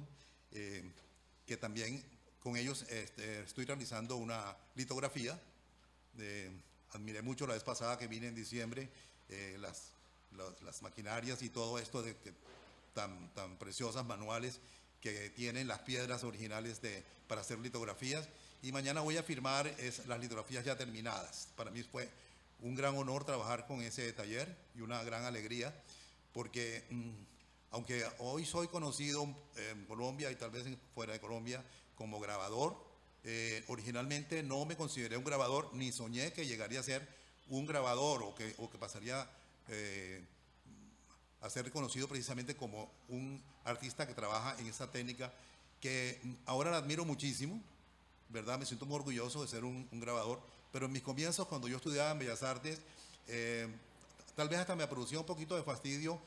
que también con ellos estoy realizando una litografía. Admiré mucho la vez pasada que vine en diciembre, las maquinarias y todo esto tan preciosas, manuales, que tienen las piedras originales para hacer litografías, y mañana voy a firmar las litografías ya terminadas. Para mí fue un gran honor trabajar con ese taller y una gran alegría, porque aunque hoy soy conocido en Colombia y tal vez fuera de Colombia como grabador, originalmente no me consideré un grabador, ni soñé que llegaría a ser un grabador o que pasaría a ser reconocido precisamente como un artista que trabaja en esa técnica, que ahora la admiro muchísimo, ¿verdad? Me siento muy orgulloso de ser un grabador, pero en mis comienzos, cuando yo estudiaba en Bellas Artes, tal vez hasta me producía un poquito de fastidio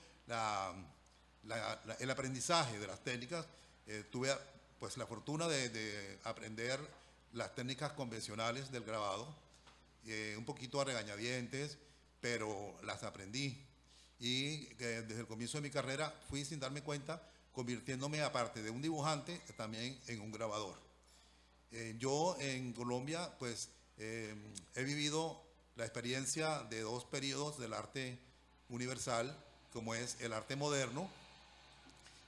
el aprendizaje de las técnicas. Tuve pues la fortuna de aprender las técnicas convencionales del grabado, un poquito a regañadientes, pero las aprendí. Y desde el comienzo de mi carrera fui, sin darme cuenta, convirtiéndome, aparte de un dibujante, también en un grabador. Yo en Colombia, pues, he vivido la experiencia de dos periodos del arte universal, como es el arte moderno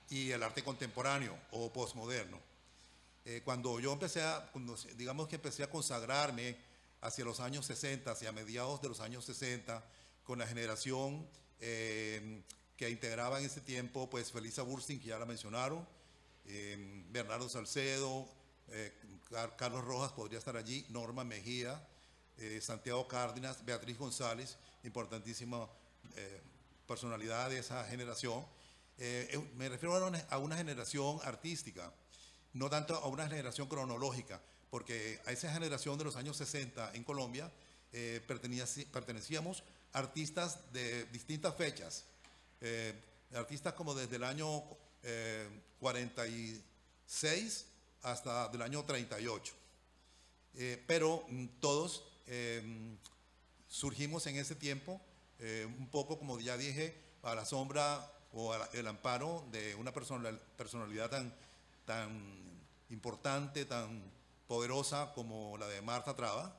y el arte contemporáneo o postmoderno. Cuando yo digamos que empecé a consagrarme hacia los años 60, hacia mediados de los años 60, con la generación que integraba en ese tiempo, pues Felisa Burstyn, que ya la mencionaron, Bernardo Salcedo, Carlos Rojas podría estar allí, Norma Mejía, Santiago Cárdenas, Beatriz González, importantísima personalidad de esa generación. Me refiero a una generación artística, no tanto a una generación cronológica, porque a esa generación de los años 60 en Colombia pertenecíamos artistas de distintas fechas, artistas como desde el año 46 hasta del año 38, pero todos surgimos en ese tiempo, un poco, como ya dije, a la sombra o el amparo de una personalidad tan importante, tan poderosa como la de Marta Traba,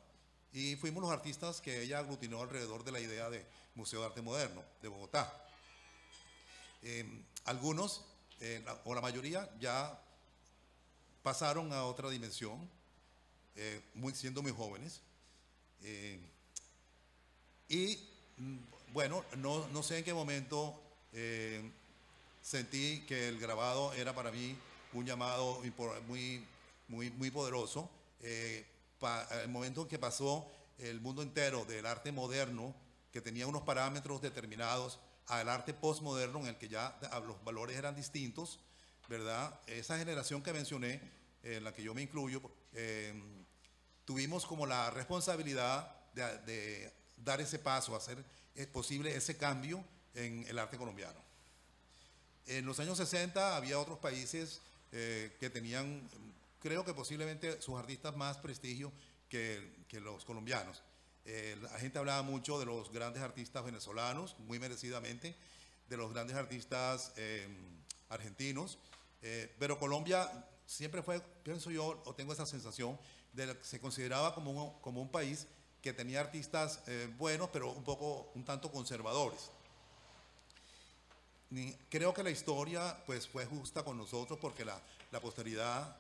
y fuimos los artistas que ella aglutinó alrededor de la idea de Museo de Arte Moderno de Bogotá. Algunos, o la mayoría, ya pasaron a otra dimensión, siendo muy jóvenes, y bueno, no sé en qué momento sentí que el grabado era para mí un llamado muy poderoso. El momento en que pasó el mundo entero del arte moderno, que tenía unos parámetros determinados, al arte postmoderno, en el que ya los valores eran distintos, ¿verdad? Esa generación que mencioné, en la que yo me incluyo, tuvimos como la responsabilidad de dar ese paso, hacer posible ese cambio en el arte colombiano. En los años 60 había otros países que tenían, creo que posiblemente sus artistas más prestigio que los colombianos. La gente hablaba mucho de los grandes artistas venezolanos, muy merecidamente, de los grandes artistas argentinos, pero Colombia siempre fue, pienso yo, o tengo esa sensación, de que se consideraba como un país que tenía artistas buenos, pero un tanto conservadores. Creo que la historia pues fue justa con nosotros, porque la posteridad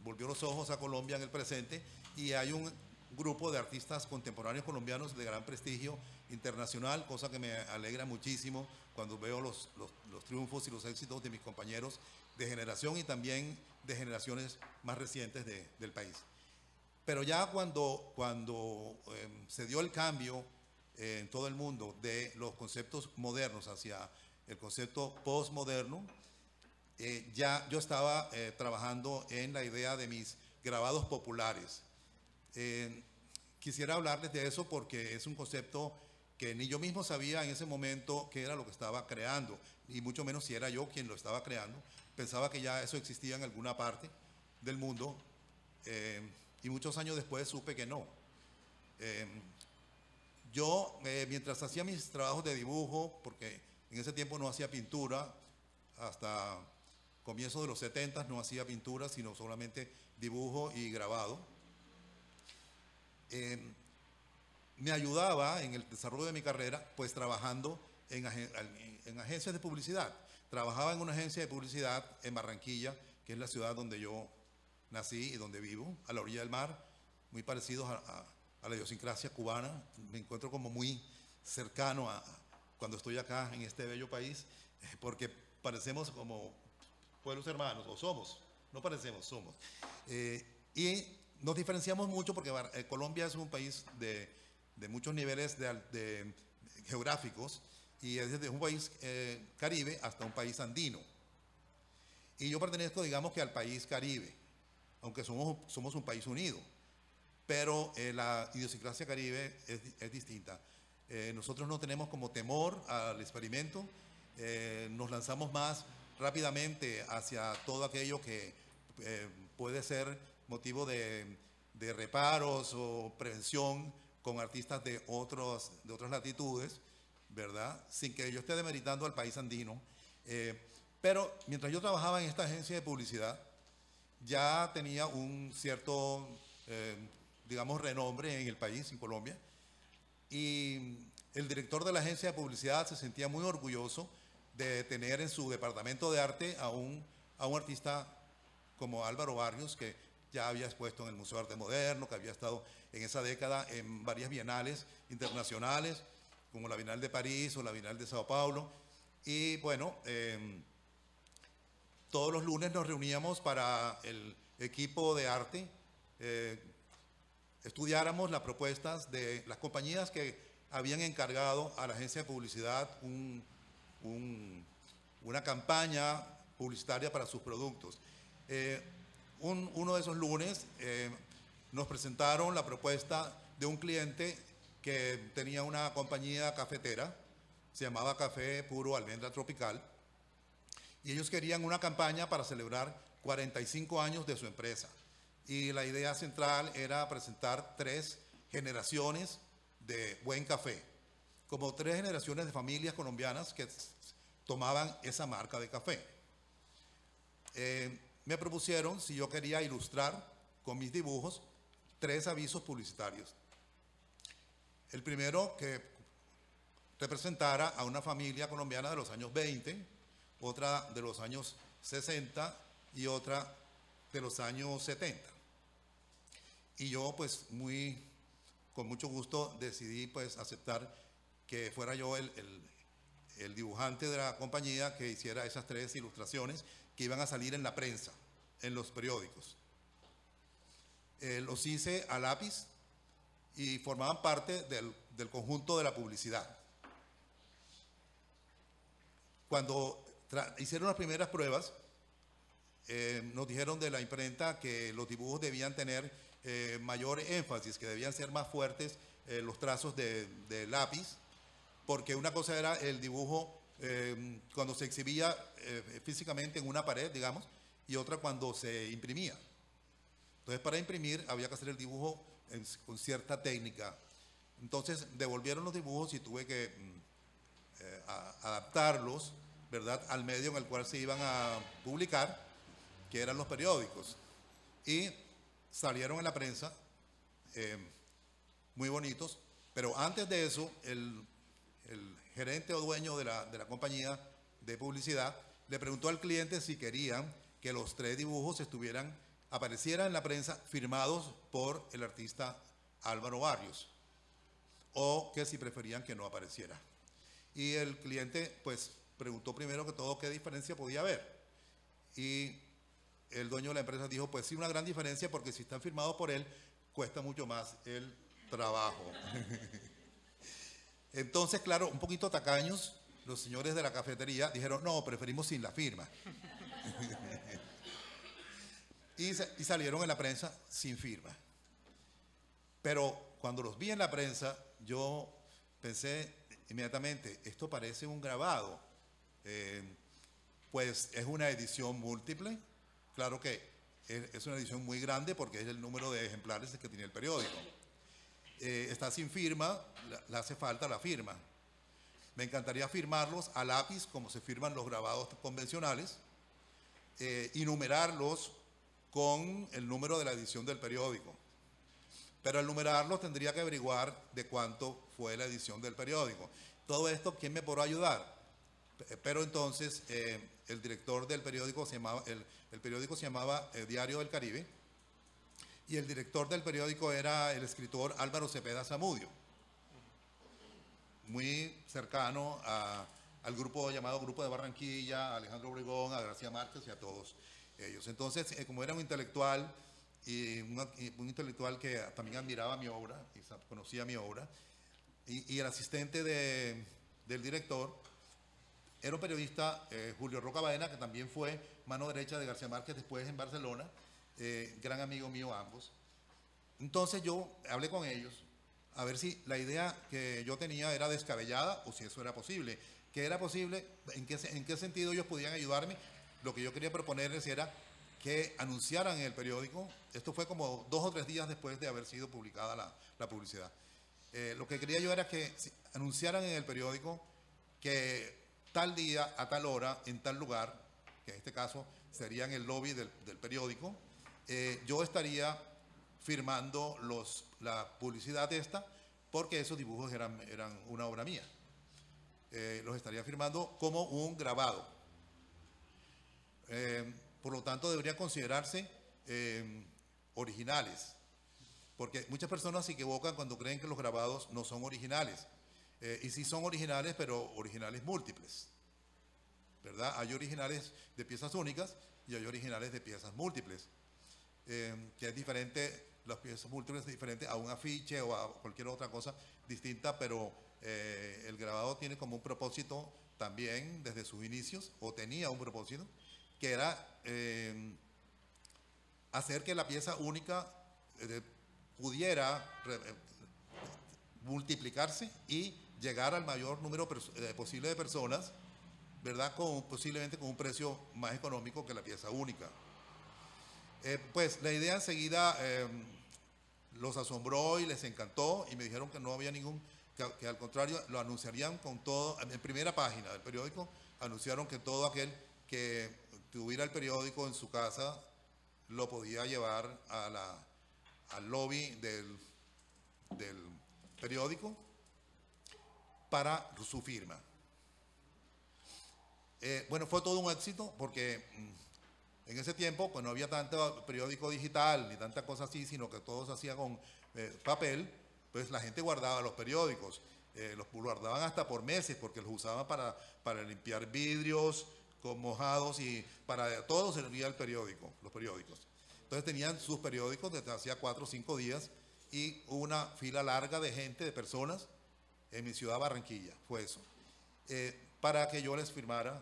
volvió los ojos a Colombia en el presente, y hay un grupo de artistas contemporáneos colombianos de gran prestigio internacional, cosa que me alegra muchísimo cuando veo los triunfos y los éxitos de mis compañeros de generación y también de generaciones más recientes del país. Pero ya cuando se dio el cambio en todo el mundo de los conceptos modernos hacia el concepto postmoderno, ya yo estaba trabajando en la idea de mis grabados populares. Quisiera hablarles de eso porque es un concepto que ni yo mismo sabía en ese momento qué era lo que estaba creando, y mucho menos si era yo quien lo estaba creando. Pensaba que ya eso existía en alguna parte del mundo, y muchos años después supe que no. Yo, mientras hacía mis trabajos de dibujo, porque en ese tiempo no hacía pintura, hasta comienzos de los 70 no hacía pintura, sino solamente dibujo y grabado, me ayudaba en el desarrollo de mi carrera, pues trabajando en agencias de publicidad. Trabajaba en una agencia de publicidad en Barranquilla, que es la ciudad donde yo nací y donde vivo, a la orilla del mar, muy parecidos a la idiosincrasia cubana. Me encuentro como muy cercano cuando estoy acá en este bello país, porque parecemos como pueblos hermanos, o somos, no parecemos, somos. Y nos diferenciamos mucho porque Colombia es un país de muchos niveles geográficos, y es desde un país caribe hasta un país andino. Y yo pertenezco, digamos, que al país caribe, aunque somos un país unido, pero la idiosincrasia caribe es distinta. Nosotros no tenemos como temor al experimento, nos lanzamos más rápidamente hacia todo aquello que puede ser motivo de reparos o prevención con artistas de otras latitudes, ¿verdad? Sin que yo esté demeritando al país andino, Pero mientras yo trabajaba en esta agencia de publicidad, ya tenía un cierto, digamos, renombre en el país, en Colombia, y el director de la agencia de publicidad se sentía muy orgulloso de tener en su departamento de arte a un artista como Álvaro Barrios, que ya había expuesto en el Museo de Arte Moderno, que había estado en esa década en varias bienales internacionales, como la Bienal de París o la Bienal de Sao Paulo. Y bueno, todos los lunes nos reuníamos para el equipo de arte, estudiáramos las propuestas de las compañías que habían encargado a la agencia de publicidad una campaña publicitaria para sus productos. Uno de esos lunes nos presentaron la propuesta de un cliente que tenía una compañía cafetera, se llamaba Café Puro Almendra Tropical, y ellos querían una campaña para celebrar 45 años de su empresa. Y la idea central era presentar 3 generaciones de buen café, como 3 generaciones de familias colombianas que tomaban esa marca de café. Me propusieron si yo quería ilustrar con mis dibujos 3 avisos publicitarios. El primero, que representara a una familia colombiana de los años 20, otra de los años 60 y otra de los años 70. Y yo pues con mucho gusto decidí pues aceptar que fuera yo el dibujante de la compañía que hiciera esas 3 ilustraciones que iban a salir en la prensa, en los periódicos. Los hice a lápiz y formaban parte del conjunto de la publicidad. Cuando hicieron las primeras pruebas, nos dijeron de la imprenta que los dibujos debían tener mayor énfasis, que debían ser más fuertes los trazos de lápiz, porque una cosa era el dibujo cuando se exhibía físicamente en una pared, digamos, y otra cuando se imprimía. Entonces, para imprimir había que hacer el dibujo con cierta técnica. Entonces, devolvieron los dibujos y tuve que adaptarlos, ¿verdad?, al medio en el cual se iban a publicar, que eran los periódicos. Y salieron en la prensa, muy bonitos, pero antes de eso, el gerente o dueño de la compañía de publicidad le preguntó al cliente si querían que los 3 dibujos aparecieran en la prensa firmados por el artista Álvaro Barrios, o que si preferían que no apareciera. Y el cliente pues preguntó primero que todo qué diferencia podía haber, y el dueño de la empresa dijo pues sí, una gran diferencia, porque si están firmados por él cuesta mucho más el trabajo. Entonces, claro, un poquito tacaños, los señores de la cafetería dijeron no, preferimos sin la firma. y salieron en la prensa sin firma. Pero cuando los vi en la prensa, yo pensé inmediatamente, esto parece un grabado. Pues es una edición múltiple. Claro que es una edición muy grande porque es el número de ejemplares que tiene el periódico. Está sin firma, le hace falta la firma. Me encantaría firmarlos a lápiz como se firman los grabados convencionales, y numerarlos con el número de la edición del periódico. Pero al numerarlos tendría que averiguar de cuánto fue la edición del periódico. Todo esto, ¿quién me podrá ayudar? Pero entonces el director del periódico el periódico se llamaba Diario del Caribe, y el director del periódico era el escritor Álvaro Cepeda Zamudio, muy cercano al grupo llamado Grupo de Barranquilla, a Alejandro Obregón, a García Márquez y a todos ellos. Entonces, como era un intelectual, y un intelectual que también admiraba mi obra y conocía mi obra, y el asistente del director era un periodista, Julio Roca Baena, que también fue mano derecha de García Márquez después en Barcelona, gran amigo mío ambos. Entonces yo hablé con ellos a ver si la idea que yo tenía era descabellada o si eso era posible. ¿Qué era posible? ¿En qué sentido ellos podían ayudarme? Lo que yo quería proponerles era que anunciaran en el periódico. Esto fue como 2 o 3 días después de haber sido publicada la publicidad. Lo que quería yo era que anunciaran en el periódico que tal día, a tal hora, en tal lugar, que en este caso sería en el lobby del periódico, yo estaría firmando la publicidad esta, porque esos dibujos eran una obra mía. Los estaría firmando como un grabado. Por lo tanto, deberían considerarse originales, porque muchas personas se equivocan cuando creen que los grabados no son originales. Y sí son originales, pero originales múltiples, ¿verdad? Hay originales de piezas únicas y hay originales de piezas múltiples, que es diferente. Las piezas múltiples es diferente a un afiche o a cualquier otra cosa distinta, pero el grabado tiene como un propósito también desde sus inicios, o tenía un propósito, que era hacer que la pieza única pudiera multiplicarse y llegar al mayor número posible de personas, ¿verdad? Posiblemente con un precio más económico que la pieza única. Pues la idea enseguida los asombró y les encantó, y me dijeron que no había que al contrario lo anunciarían con todo. En primera página del periódico anunciaron que todo aquel que tuviera el periódico en su casa lo podía llevar al lobby del periódico para su firma. Bueno, fue todo un éxito, porque en ese tiempo pues no había tanto periódico digital ni tanta cosa así, sino que todo se hacía con papel. Pues la gente guardaba los periódicos, los guardaban hasta por meses, porque los usaban para limpiar vidrios con mojados, y para todo servía el periódico, los periódicos. Entonces tenían sus periódicos desde hacía 4 o 5 días, y hubo una fila larga de gente, de personas, en mi ciudad, Barranquilla, fue eso, para que yo les firmara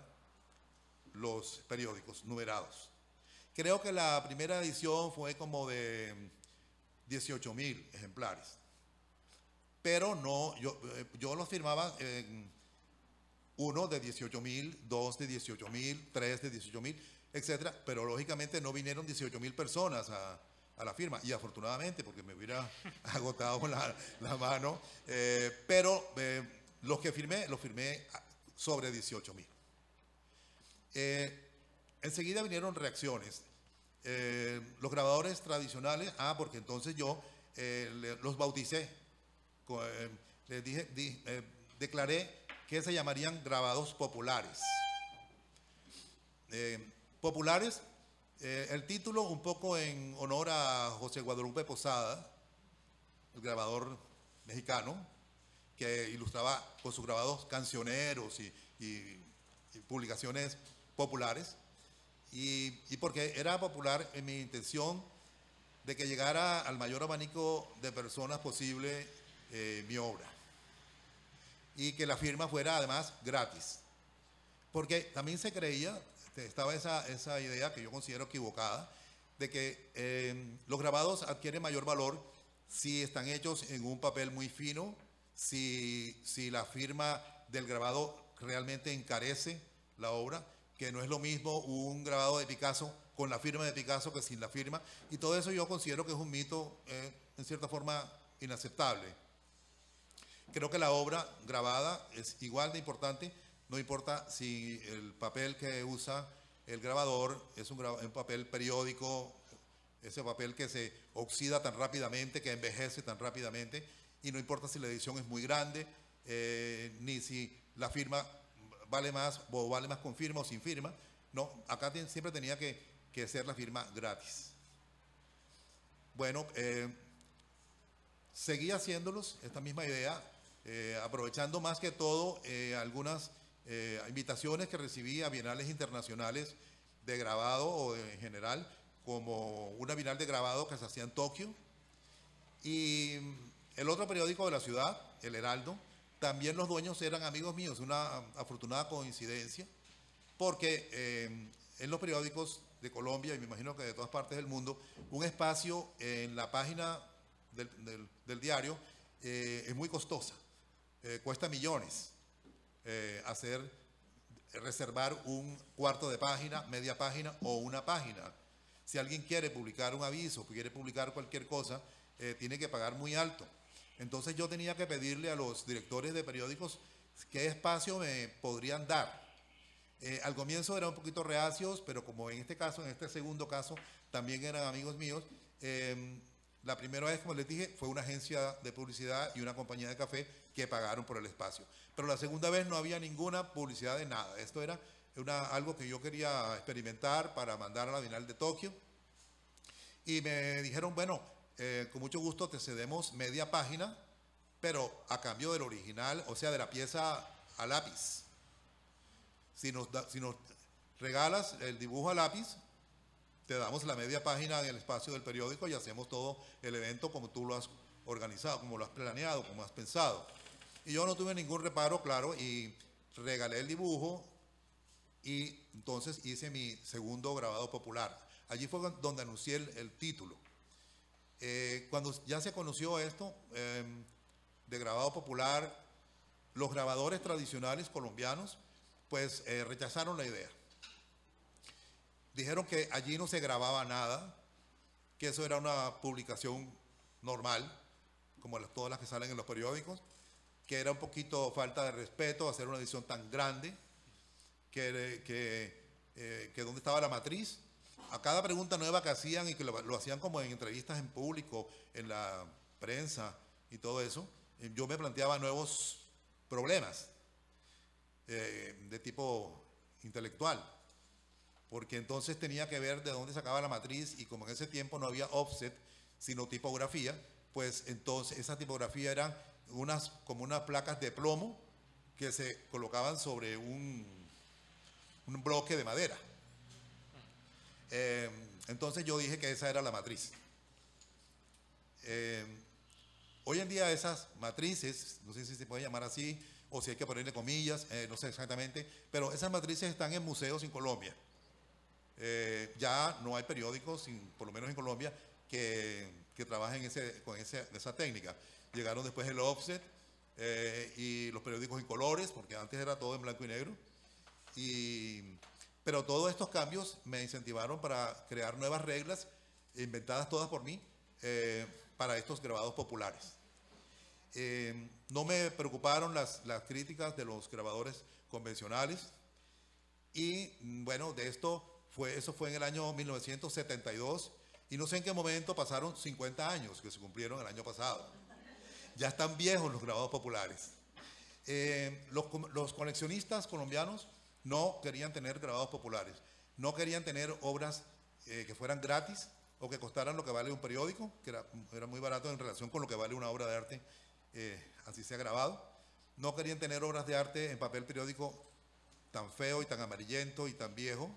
los periódicos numerados. Creo que la primera edición fue como de 18,000 ejemplares, pero no, yo los firmaba uno de 18,000, dos de 18,000, tres de 18,000, etcétera, pero lógicamente no vinieron 18,000 personas a la firma, y afortunadamente, porque me hubiera agotado la mano, pero los que firmé, los firmé sobre 18,000. Enseguida vinieron reacciones. Los grabadores tradicionales, porque entonces yo los bauticé, les declaré que se llamarían grabados populares. Populares, el título un poco en honor a José Guadalupe Posada, el grabador mexicano, que ilustraba con sus grabados cancioneros y publicaciones populares, y porque era popular en mi intención de que llegara al mayor abanico de personas posible mi obra, y que la firma fuera además gratis, porque también se creía, estaba esa idea que yo considero equivocada, de que los grabados adquieren mayor valor si están hechos en un papel muy fino, si la firma del grabado realmente encarece la obra, que no es lo mismo un grabado de Picasso con la firma de Picasso que sin la firma, y todo eso yo considero que es un mito en cierta forma inaceptable. Creo que la obra grabada es igual de importante, no importa si el papel que usa el grabador es un papel periódico, ese papel que se oxida tan rápidamente, que envejece tan rápidamente, y no importa si la edición es muy grande, ni si la firma vale más o vale más con firma o sin firma. No, acá siempre tenía que ser la firma gratis. Bueno, seguí haciéndolos, esta misma idea, aprovechando más que todo algunas invitaciones que recibí a bienales internacionales de grabado, o en general, como una bienal de grabado que se hacía en Tokio, y el otro periódico de la ciudad, El Heraldo. También los dueños eran amigos míos, una afortunada coincidencia, porque en los periódicos de Colombia, y me imagino que de todas partes del mundo, un espacio en la página del diario es muy costosa, cuesta millones reservar un cuarto de página, media página o una página. Si alguien quiere publicar un aviso, quiere publicar cualquier cosa, tiene que pagar muy alto. Entonces yo tenía que pedirle a los directores de periódicos qué espacio me podrían dar. Al comienzo eran un poquito reacios, pero como en este caso, en este segundo caso, también eran amigos míos. La primera vez, como les dije, fue una agencia de publicidad y una compañía de café que pagaron por el espacio. Pero la segunda vez no había ninguna publicidad de nada. Esto era algo que yo quería experimentar para mandar a la Bienal de Tokio. Y me dijeron, bueno, con mucho gusto te cedemos media página, pero a cambio del original, o sea, de la pieza a lápiz. Si nos regalas el dibujo a lápiz, te damos la media página en el espacio del periódico y hacemos todo el evento como tú lo has organizado, como lo has planeado, como has pensado. Y yo no tuve ningún reparo, claro, y regalé el dibujo y entonces hice mi segundo grabado popular. Allí fue donde anuncié el título. Cuando ya se conoció esto de grabado popular, los grabadores tradicionales colombianos pues rechazaron la idea. Dijeron que allí no se grababa nada, que eso era una publicación normal, como todas las que salen en los periódicos, que era un poquito falta de respeto hacer una edición tan grande, que dónde estaba la matriz. A cada pregunta nueva que hacían y que lo hacían como en entrevistas en público, en la prensa y todo eso, yo me planteaba nuevos problemas de tipo intelectual, porque entonces tenía que ver de dónde sacaba la matriz y como en ese tiempo no había offset, sino tipografía, pues entonces esa tipografía eran como unas placas de plomo que se colocaban sobre un bloque de madera. Entonces yo dije que esa era la matriz. Hoy en día esas matrices, no sé si se puede llamar así o si hay que ponerle comillas, no sé exactamente, pero esas matrices están en museos en Colombia. Ya no hay periódicos, por lo menos en Colombia, que trabajen con esa técnica. Llegaron después el offset y los periódicos en colores, porque antes era todo en blanco y negro. Pero todos estos cambios me incentivaron para crear nuevas reglas, inventadas todas por mí, para estos grabados populares. No me preocuparon las críticas de los grabadores convencionales. Y bueno, eso fue en el año 1972 y no sé en qué momento pasaron 50 años que se cumplieron el año pasado. Ya están viejos los grabados populares. Los coleccionistas colombianos no querían tener grabados populares, no querían tener obras que fueran gratis o que costaran lo que vale un periódico, que era muy barato en relación con lo que vale una obra de arte, así sea grabado. No querían tener obras de arte en papel periódico tan feo y tan amarillento y tan viejo.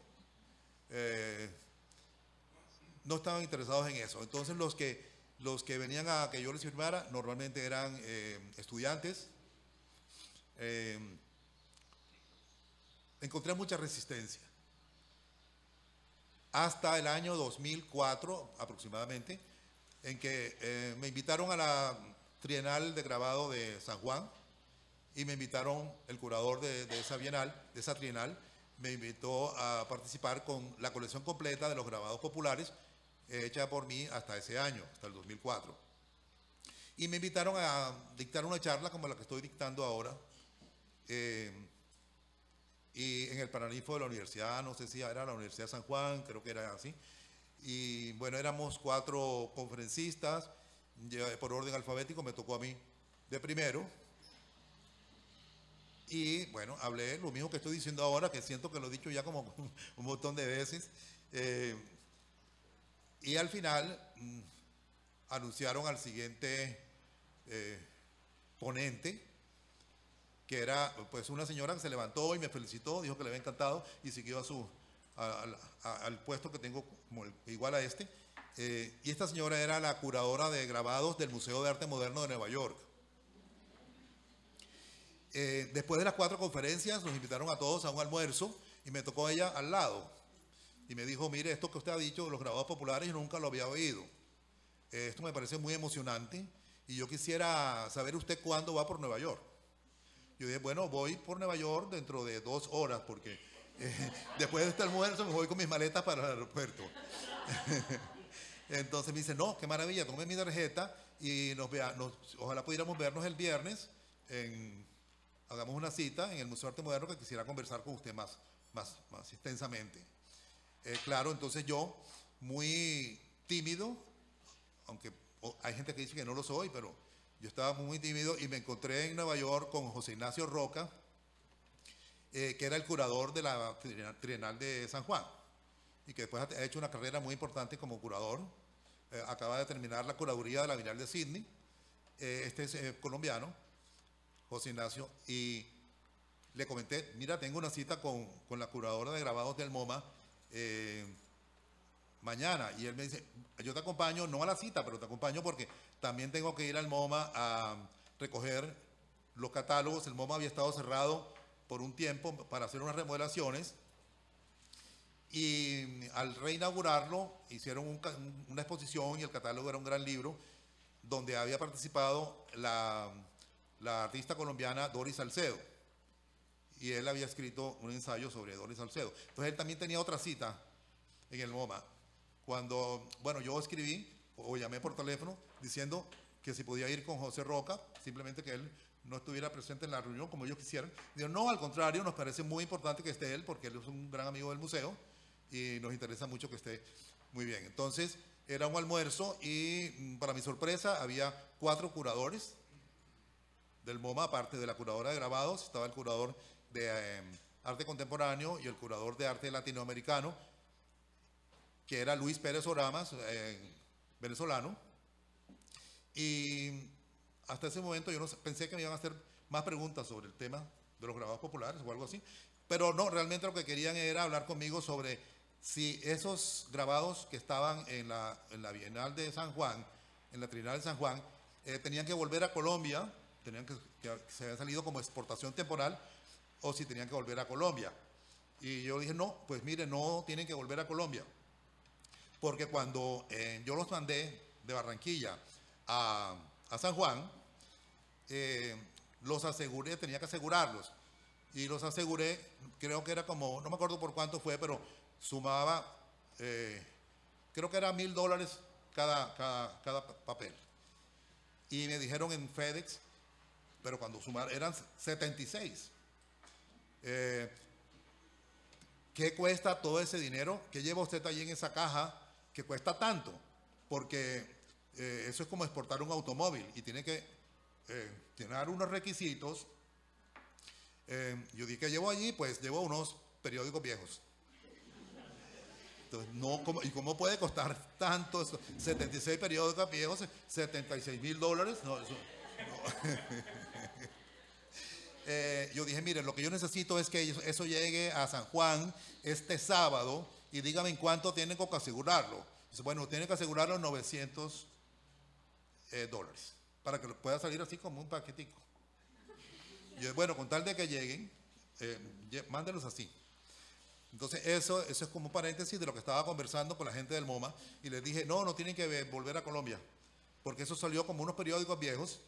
No estaban interesados en eso. Entonces los que venían a que yo les firmara normalmente eran estudiantes. Encontré mucha resistencia. Hasta el año 2004 aproximadamente, en que me invitaron a la Trienal de Grabado de San Juan y me invitaron, el curador de esa bienal, de esa trienal, me invitó a participar con la colección completa de los grabados populares hecha por mí hasta ese año, hasta el 2004. Y me invitaron a dictar una charla como la que estoy dictando ahora, y en el Paraninfo de la universidad, no sé si era la Universidad de San Juan, creo que era así. Y bueno, éramos 4 conferencistas, por orden alfabético me tocó a mí de primero. Y bueno, hablé lo mismo que estoy diciendo ahora, que siento que lo he dicho ya como un montón de veces. Y al final anunciaron al siguiente ponente, que era pues una señora que se levantó y me felicitó, dijo que le había encantado y siguió al puesto que tengo como igual a este. Y esta señora era la curadora de grabados del Museo de Arte Moderno de Nueva York. Después de las 4 conferencias nos invitaron a todos a un almuerzo y me tocó ella al lado y me dijo: mire, esto que usted ha dicho, los grabados populares, yo nunca lo había oído. Esto me parece muy emocionante y yo quisiera saber usted cuándo va por Nueva York. Yo dije: bueno, voy por Nueva York dentro de 2 horas porque después de este almuerzo me voy con mis maletas para el aeropuerto. Entonces me dice: no, qué maravilla, tome mi tarjeta y ojalá pudiéramos vernos el viernes, hagamos una cita en el Museo de Arte Moderno, que quisiera conversar con usted más más extensamente. Claro, entonces yo, muy tímido, aunque hay gente que dice que no lo soy, pero yo estaba muy tímido y me encontré en Nueva York con José Ignacio Roca, que era el curador de la Trienal de San Juan y que después ha hecho una carrera muy importante como curador. Acaba de terminar la curaduría de la Bienal de Sydney. Este es colombiano, José Ignacio, y le comenté, mira, tengo una cita con la curadora de grabados del MoMA mañana, y él me dice, yo te acompaño, no a la cita, pero te acompaño porque también tengo que ir al MoMA a recoger los catálogos. El MoMA había estado cerrado por un tiempo para hacer unas remodelaciones, y al reinaugurarlo hicieron una exposición, y el catálogo era un gran libro donde había participado la artista colombiana Doris Salcedo, y él había escrito un ensayo sobre Doris Salcedo. Entonces él también tenía otra cita en el MoMA. Cuando, bueno, yo escribí o llamé por teléfono diciendo que si podía ir con José Roca, simplemente que él no estuviera presente en la reunión como ellos quisieran. Digo, no, al contrario, nos parece muy importante que esté él porque él es un gran amigo del museo y nos interesa mucho que esté muy bien. Entonces era un almuerzo y para mi sorpresa había 4 curadores del MoMA, aparte de la curadora de grabados. Estaba el curador de arte contemporáneo y el curador de arte latinoamericano, que era Luis Pérez Oramas, venezolano. Y hasta ese momento yo no pensé que me iban a hacer más preguntas sobre el tema de los grabados populares o algo así, pero no, realmente lo que querían era hablar conmigo sobre si esos grabados que estaban en la Bienal de San Juan, en la Trienal de San Juan, tenían que volver a Colombia, que se habían salido como exportación temporal, o si tenían que volver a Colombia. Y yo dije, no, pues mire, no tienen que volver a Colombia, porque cuando yo los mandé de Barranquilla a San Juan, los aseguré, tenía que asegurarlos, y los aseguré, creo que era como, no me acuerdo por cuánto fue, pero sumaba, creo que era $1000 cada papel. Y me dijeron en FedEx, pero cuando sumaron eran 76. ¿Qué cuesta todo ese dinero? ¿Qué lleva usted allí en esa caja que cuesta tanto? Porque eso es como exportar un automóvil y tiene que llenar unos requisitos. Yo dije que llevo allí, pues llevo unos periódicos viejos. Entonces, no, ¿y cómo puede costar tanto eso? 76 periódicos viejos, $76,000. No, eso, no. Yo dije, miren, lo que yo necesito es que eso llegue a San Juan este sábado y dígame en cuánto tienen que asegurarlo. Dice, bueno, tienen que asegurarlo $900 para que pueda salir así como un paquetico. Y yo, bueno, con tal de que lleguen, mándenlos así. Entonces eso es como paréntesis de lo que estaba conversando con la gente del MoMA, y les dije, no tienen que volver a Colombia, porque eso salió como unos periódicos viejos.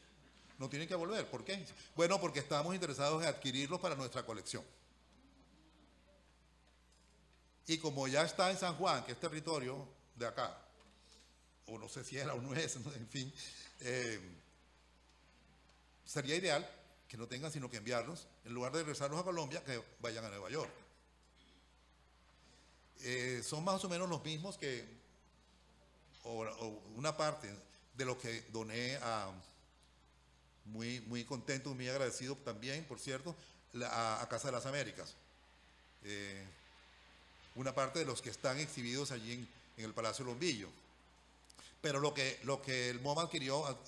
No tienen que volver. ¿Por qué? Bueno, porque estamos interesados en adquirirlos para nuestra colección. Y como ya está en San Juan, que es territorio de acá, o no sé si era o no es, en fin, sería ideal que no tengan sino que enviarlos, en lugar de regresarlos a Colombia, que vayan a Nueva York. Son más o menos los mismos que, o una parte de lo que doné a... Muy contento, muy agradecido también, por cierto, a Casa de las Américas. Una parte de los que están exhibidos allí en el Palacio Lombillo. Pero lo que el MoMA adquirió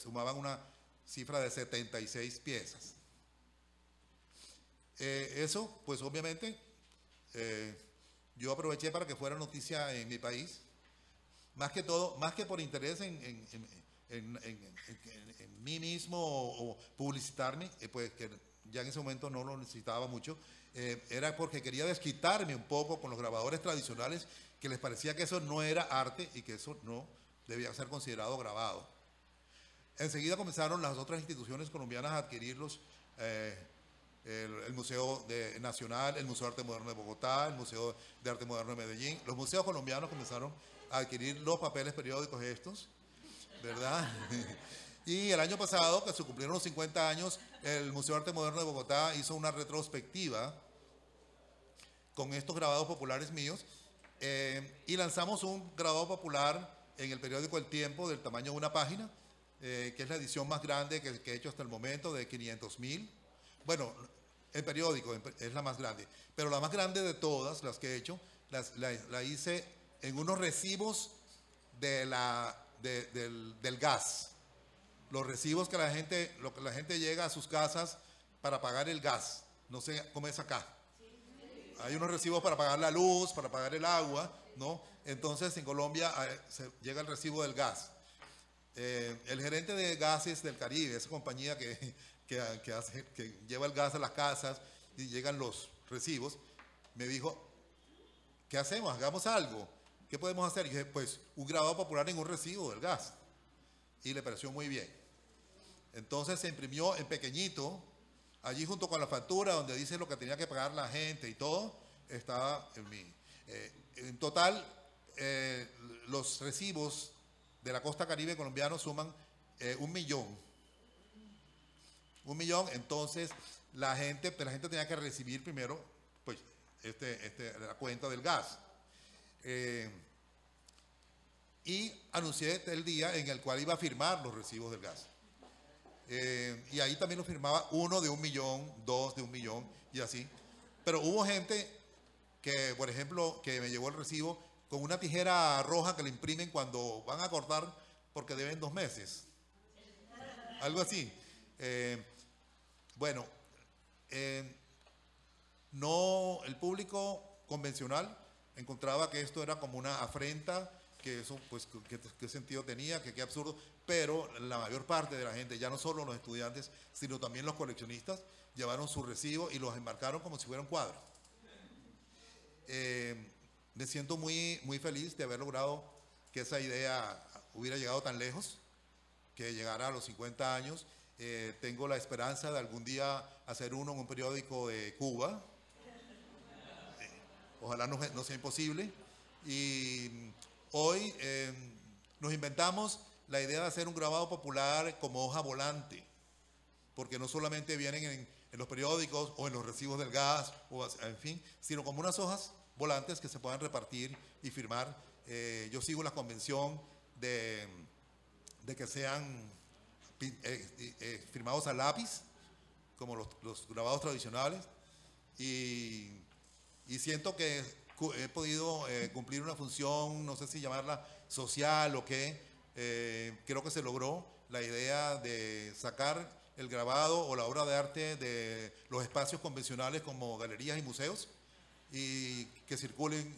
sumaban una cifra de 76 piezas. Eso, pues obviamente, yo aproveché para que fuera noticia en mi país, más que todo, más que por interés en mí mismo o publicitarme, pues que ya en ese momento no lo necesitaba mucho, era porque quería desquitarme un poco con los grabadores tradicionales, que les parecía que eso no era arte y que eso no debía ser considerado grabado. Enseguida comenzaron las otras instituciones colombianas a adquirirlos, el Museo Nacional, el Museo de Arte Moderno de Bogotá, el Museo de Arte Moderno de Medellín. Los museos colombianos comenzaron a adquirir los papeles periódicos estos, ¿verdad? Y el año pasado, que se cumplieron los 50 años, el Museo de Arte Moderno de Bogotá hizo una retrospectiva con estos grabados populares míos, y lanzamos un grabado popular en el periódico El Tiempo del tamaño de una página, que es la edición más grande que he hecho hasta el momento, de 500.000. Bueno, el periódico es la más grande, pero la más grande de todas las que he hecho, la hice en unos recibos del gas. Los recibos que la gente llega a sus casas para pagar el gas. No sé cómo es acá. Hay unos recibos para pagar la luz, para pagar el agua, ¿no? Entonces en Colombia llega el recibo del gas. El gerente de Gases del Caribe, esa compañía que lleva el gas a las casas y llegan los recibos, me dijo, ¿qué hacemos? Hagamos algo. ¿Qué podemos hacer? Y dije, pues un grabado popular en un recibo del gas. Y le pareció muy bien. Entonces se imprimió en pequeñito, allí junto con la factura donde dice lo que tenía que pagar la gente y todo, estaba en mí. En total, los recibos de la costa caribe colombiano suman 1 millón. 1 millón, entonces la gente tenía que recibir primero pues, la cuenta del gas. Y anuncié el día en el cual iba a firmar los recibos del gas. Y ahí también lo firmaba uno de 1 millón, 2 de 1 millón y así. Pero hubo gente que, por ejemplo, que me llevó el recibo con una tijera roja que le imprimen cuando van a cortar porque deben 2 meses. Algo así. Bueno, no, el público convencional encontraba que esto era como una afrenta, que eso, pues, ¿qué sentido tenía? Que qué absurdo. Pero la mayor parte de la gente, ya no solo los estudiantes, sino también los coleccionistas, llevaron su recibo y los enmarcaron como si fuera un cuadro. Me siento muy, muy feliz de haber logrado que esa idea hubiera llegado tan lejos, que llegara a los 50 años. Tengo la esperanza de algún día hacer uno en un periódico de Cuba. Ojalá no sea imposible. Y hoy nos inventamos la idea de hacer un grabado popular como hoja volante, porque no solamente vienen en los periódicos o en los recibos del gas, o en fin, sino como unas hojas volantes que se puedan repartir y firmar. Yo sigo la convención de que sean firmados a lápiz, como los grabados tradicionales, y siento que he podido cumplir una función, no sé si llamarla social o qué. Creo que se logró la idea de sacar el grabado o la obra de arte de los espacios convencionales como galerías y museos y que circulen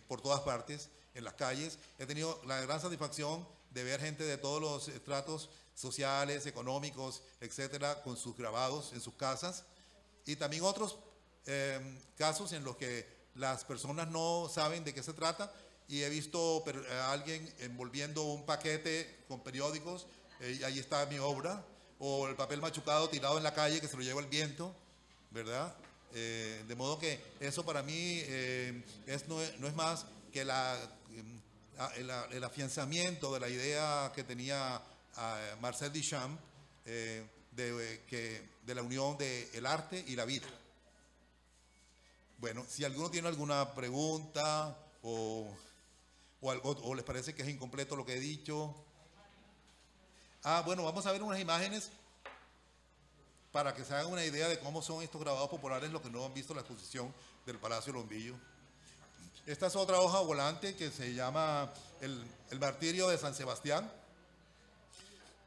por todas partes, en las calles. He tenido la gran satisfacción de ver gente de todos los estratos sociales, económicos, etcétera, con sus grabados en sus casas, y también otros casos en los que las personas no saben de qué se trata, y he visto a alguien envolviendo un paquete con periódicos, y ahí está mi obra, o el papel machucado tirado en la calle que se lo lleva el viento, ¿verdad? De modo que eso para mí no es más que el afianzamiento de la idea que tenía Marcel Duchamp de la unión del arte y la vida. Bueno, si alguno tiene alguna pregunta o les parece que es incompleto lo que he dicho. Bueno, vamos a ver unas imágenes para que se hagan una idea de cómo son estos grabados populares, los que no han visto la exposición del Palacio Lombillo. Esta es otra hoja volante que se llama el Martirio de San Sebastián.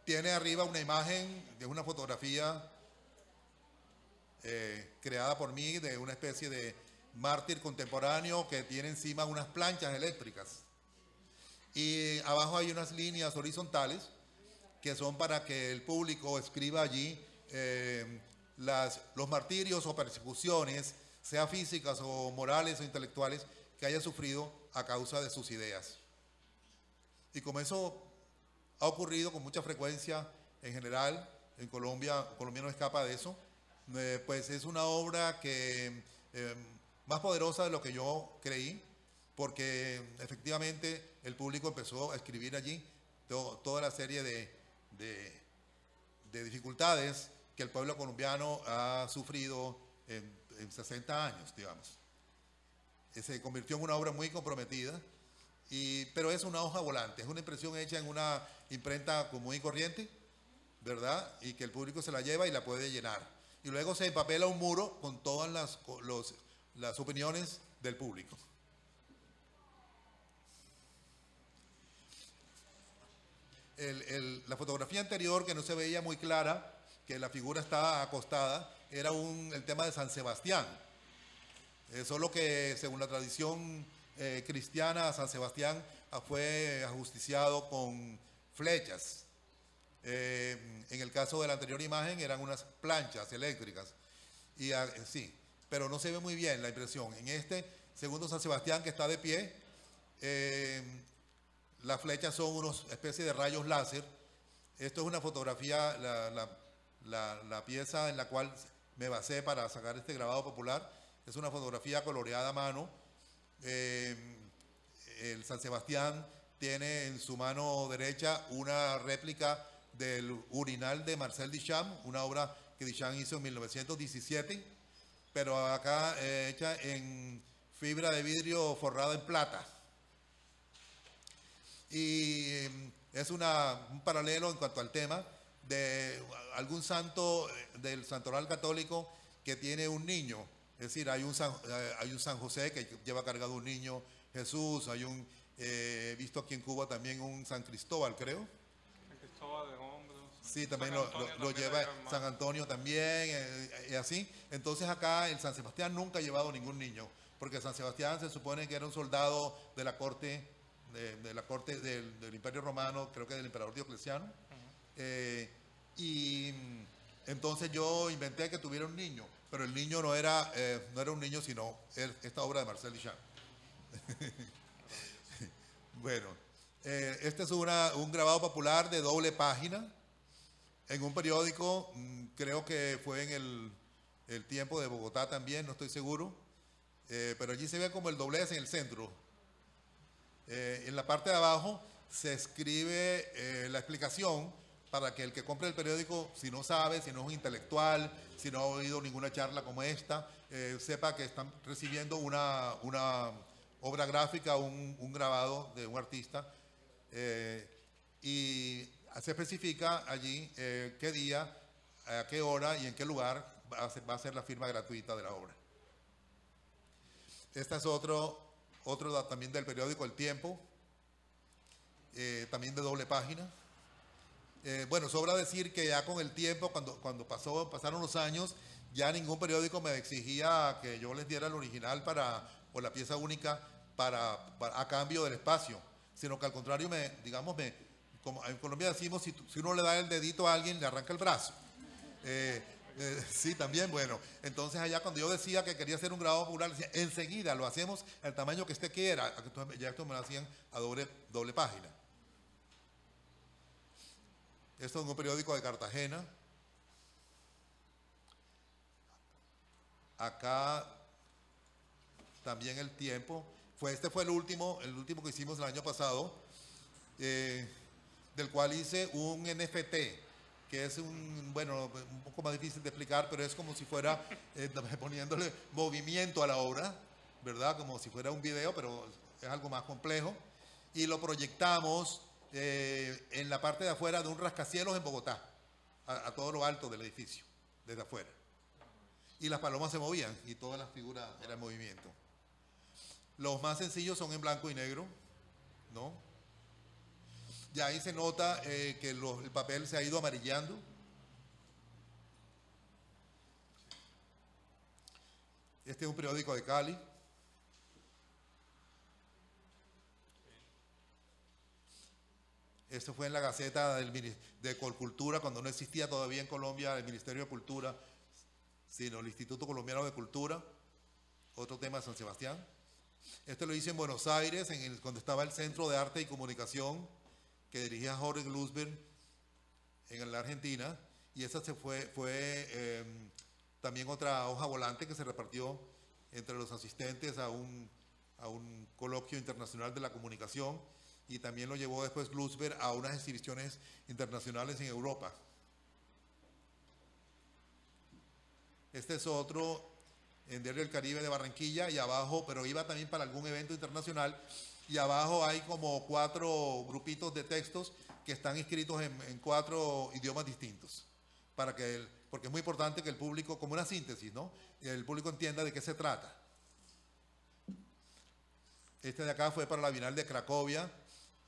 Tiene arriba una imagen de una fotografía creada por mí de una especie de mártir contemporáneo que tiene encima unas planchas eléctricas. Y abajo hay unas líneas horizontales que son para que el público escriba allí los martirios o persecuciones, sea físicas o morales o intelectuales, que haya sufrido a causa de sus ideas. Y como eso ha ocurrido con mucha frecuencia en general, en Colombia no escapa de eso, pues es una obra que más poderosa de lo que yo creí, porque efectivamente el público empezó a escribir allí toda la serie de dificultades que el pueblo colombiano ha sufrido en 60 años, digamos. Se convirtió en una obra muy comprometida, pero es una hoja volante, es una impresión hecha en una imprenta común y corriente, ¿verdad? Y que el público se la lleva y la puede llenar. Y luego se empapela un muro con todas las opiniones del público. La fotografía anterior, que no se veía muy clara, que la figura estaba acostada, era el tema de San Sebastián. Solo que según la tradición cristiana, San Sebastián fue ajusticiado con flechas. En el caso de la anterior imagen eran unas planchas eléctricas. Sí, pero no se ve muy bien la impresión. En este segundo San Sebastián, que está de pie, las flechas son unas especies de rayos láser. Esto es una fotografía, la pieza en la cual me basé para sacar este grabado popular. Es una fotografía coloreada a mano. El San Sebastián tiene en su mano derecha una réplica del urinal de Marcel Duchamp, una obra que Duchamp hizo en 1917, pero acá hecha en fibra de vidrio forrada en plata. Y es un paralelo en cuanto al tema de algún santo del santoral católico que tiene un niño. Es decir, hay un San José que lleva cargado un niño Jesús, he visto aquí en Cuba también un San Cristóbal, creo. San Cristóbal de Hombros. Sí, también lo lleva San Antonio también, y así. Entonces acá el San Sebastián nunca ha llevado ningún niño, porque San Sebastián se supone que era un soldado de la corte, del Imperio Romano, creo que del emperador Diocleciano. Y entonces yo inventé que tuviera un niño, pero el niño no era un niño, sino esta obra de Marcel Duchamp. Bueno, este es un grabado popular de doble página en un periódico, creo que fue en el Tiempo de Bogotá también, no estoy seguro, pero allí se ve como el doblez en el centro. En la parte de abajo se escribe la explicación para que el que compre el periódico, si no sabe, si no es un intelectual, si no ha oído ninguna charla como esta, sepa que están recibiendo una obra gráfica, un grabado de un artista, y se especifica allí qué día, a qué hora y en qué lugar va a ser la firma gratuita de la obra. Este es otro también del periódico El Tiempo, también de doble página. Bueno, sobra decir que ya con el tiempo, cuando pasaron los años, ya ningún periódico me exigía que yo les diera el original o la pieza única a cambio del espacio, sino que al contrario, como en Colombia decimos, si uno le da el dedito a alguien, le arranca el brazo. Sí, también, bueno. Entonces allá cuando yo decía que quería hacer un grabado popular, decía, enseguida lo hacemos al tamaño que usted quiera. Ya esto me lo hacían a doble página. Esto es un periódico de Cartagena. Acá también El Tiempo. Este fue el último que hicimos el año pasado, del cual hice un NFT, que es un poco más difícil de explicar, pero es como si fuera poniéndole movimiento a la obra, ¿verdad? Como si fuera un video, pero es algo más complejo. Y lo proyectamos en la parte de afuera de un rascacielos en Bogotá, a todo lo alto del edificio, desde afuera. Y las palomas se movían y todas las figuras eran en movimiento. Los más sencillos son en blanco y negro, ¿no? Ya ahí se nota que el papel se ha ido amarillando. Este es un periódico de Cali. Esto fue en la Gaceta de Colcultura, cuando no existía todavía en Colombia el Ministerio de Cultura, sino el Instituto Colombiano de Cultura. Otro tema de San Sebastián. Este lo hice en Buenos Aires, cuando estaba el Centro de Arte y Comunicación, que dirigía Jorge Glusberg en la Argentina. Y esa fue también otra hoja volante que se repartió entre los asistentes a un coloquio internacional de la comunicación, y también lo llevó después Glusberg a unas exhibiciones internacionales en Europa. Este es otro en Diario del Caribe de Barranquilla, y abajo, pero iba también para algún evento internacional, y abajo hay como 4 grupitos de textos que están escritos en 4 idiomas distintos, porque es muy importante que el público, como una síntesis, ¿no?, el público entienda de qué se trata. Este de acá fue para la Bienal de Cracovia,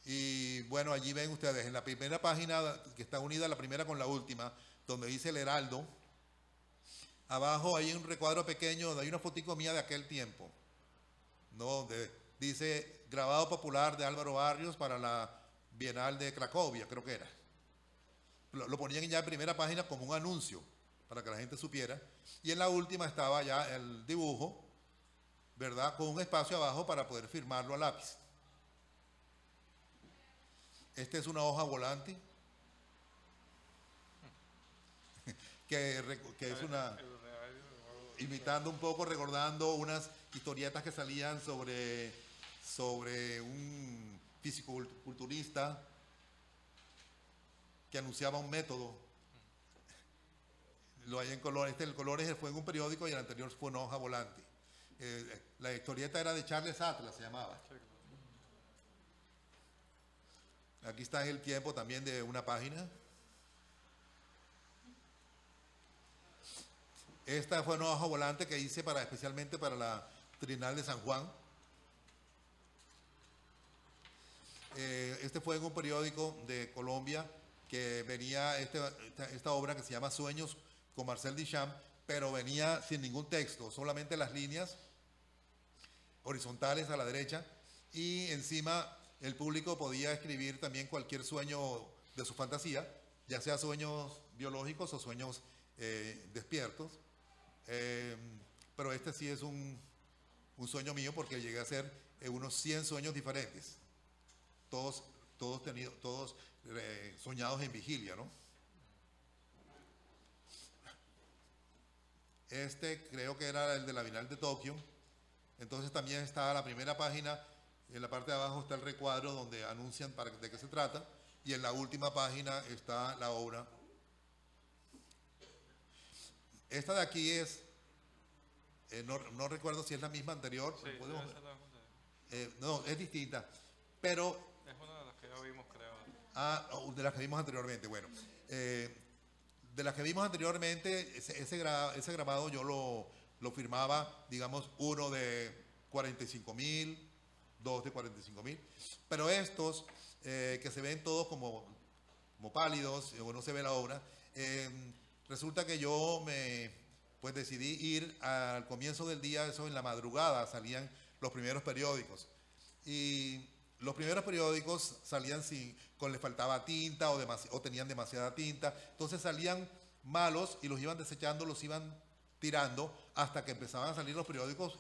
y bueno, allí ven ustedes, en la primera página, que está unida la primera con la última, donde dice El Heraldo, abajo hay un recuadro pequeño donde hay una fotico mía de aquel tiempo, ¿no?, donde dice grabado popular de Álvaro Barrios para la Bienal de Cracovia, creo que era. Lo ponían ya en primera página como un anuncio, para que la gente supiera, y en la última estaba ya el dibujo, ¿verdad?, con un espacio abajo para poder firmarlo a lápiz. Esta es una hoja volante, que es una, imitando un poco, recordando unas historietas que salían sobre un fisicoculturista que anunciaba un método. Lo hay en colores. El Colores fue en un periódico y el anterior fue una hoja volante. La historieta era de Charles Atlas, se llamaba. Aquí está El Tiempo también, de una página. Esta fue una hoja volante que hice especialmente para la Trinal de San Juan. Este fue en un periódico de Colombia que venía esta obra que se llama Sueños con Marcel Duchamp, pero venía sin ningún texto, solamente las líneas horizontales a la derecha, y encima el público podía escribir también cualquier sueño de su fantasía, ya sea sueños biológicos o sueños despiertos. Pero este sí es un sueño mío, porque llegué a hacer unos 100 sueños diferentes, todos soñados en vigilia, ¿no? Este creo que era el de la Bienal de Tokio. Entonces también está la primera página, en la parte de abajo está el recuadro donde anuncian de qué se trata, y en la última página está la obra. Esta de aquí es, no recuerdo si es la misma anterior. Sí, no, es distinta, pero... Es una de las que ya vimos, creo. De las que vimos anteriormente, bueno. De las que vimos anteriormente, ese grabado yo lo firmaba, digamos, uno de 45.000, 2 de 45.000, pero estos que se ven todos como pálidos, o no se ve la obra, resulta que yo pues decidí ir al comienzo del día, eso en la madrugada salían los primeros periódicos, y los primeros periódicos salían le faltaba tinta o tenían demasiada tinta, entonces salían malos y los iban desechando, los iban tirando, hasta que empezaban a salir los periódicos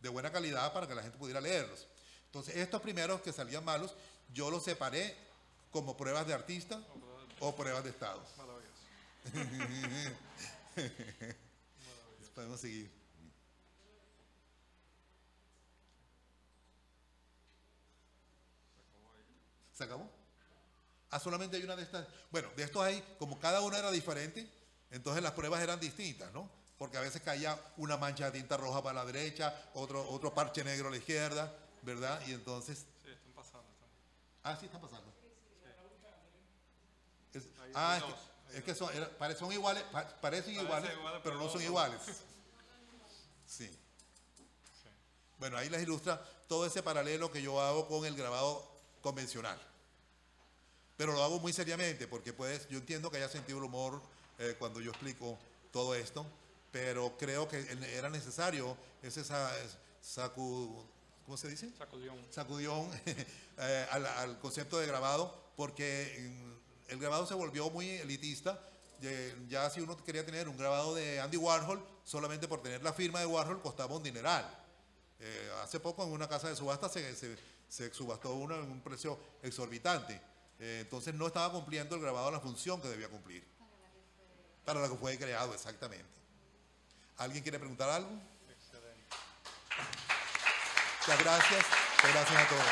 de buena calidad para que la gente pudiera leerlos. Entonces estos primeros que salían malos, yo los separé como pruebas de artista o pruebas de estado. Maravilloso. Podemos seguir. ¿Se acabó? Solamente hay una de estas. Bueno, de estos hay, como cada uno era diferente, entonces las pruebas eran distintas, ¿no? Porque a veces caía una mancha de tinta roja para la derecha, otro parche negro a la izquierda, ¿verdad? Y entonces... Sí, están pasando. Sí, están pasando. Sí. Es que son iguales, parecen iguales, pero no son iguales. Sí. Bueno, ahí les ilustra todo ese paralelo que yo hago con el grabado convencional. Pero lo hago muy seriamente, porque pues yo entiendo que haya sentido el humor cuando yo explico todo esto, pero creo que era necesario ese ¿cómo se dice? Sacudión al concepto de grabado, porque el grabado se volvió muy elitista. Ya si uno quería tener un grabado de Andy Warhol, solamente por tener la firma de Warhol costaba un dineral. Hace poco en una casa de subasta se subastó uno en un precio exorbitante. Entonces no estaba cumpliendo el grabado la función que debía cumplir. Para la que fue creado, exactamente. ¿Alguien quiere preguntar algo? Excelente. Muchas gracias. Gracias a todos.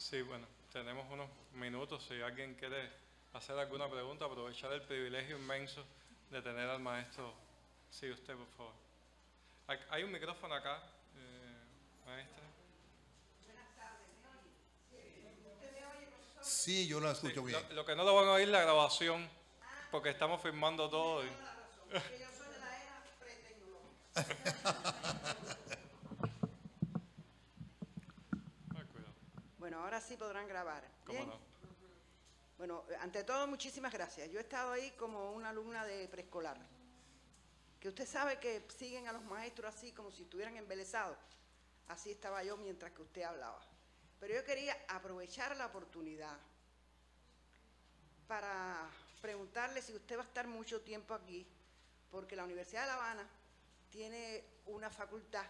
Sí, bueno, tenemos unos minutos. Si alguien quiere hacer alguna pregunta, aprovechar el privilegio inmenso de tener al maestro. Sí, usted, por favor. Hay un micrófono acá, maestra. Sí, yo lo escucho bien. Lo que no lo van a oír la grabación, porque estamos filmando todo. Yo soy de la era pretecnológica. Cuidado. Bueno, ahora sí podrán grabar. ¿Cómo ¿Bien? no? Bueno, ante todo, muchísimas gracias. Yo he estado ahí como una alumna de preescolar. Que usted sabe que siguen a los maestros así como si estuvieran embelesados. Así estaba yo mientras que usted hablaba. Pero yo quería aprovechar la oportunidad para preguntarle si usted va a estar mucho tiempo aquí, porque la Universidad de La Habana tiene una facultad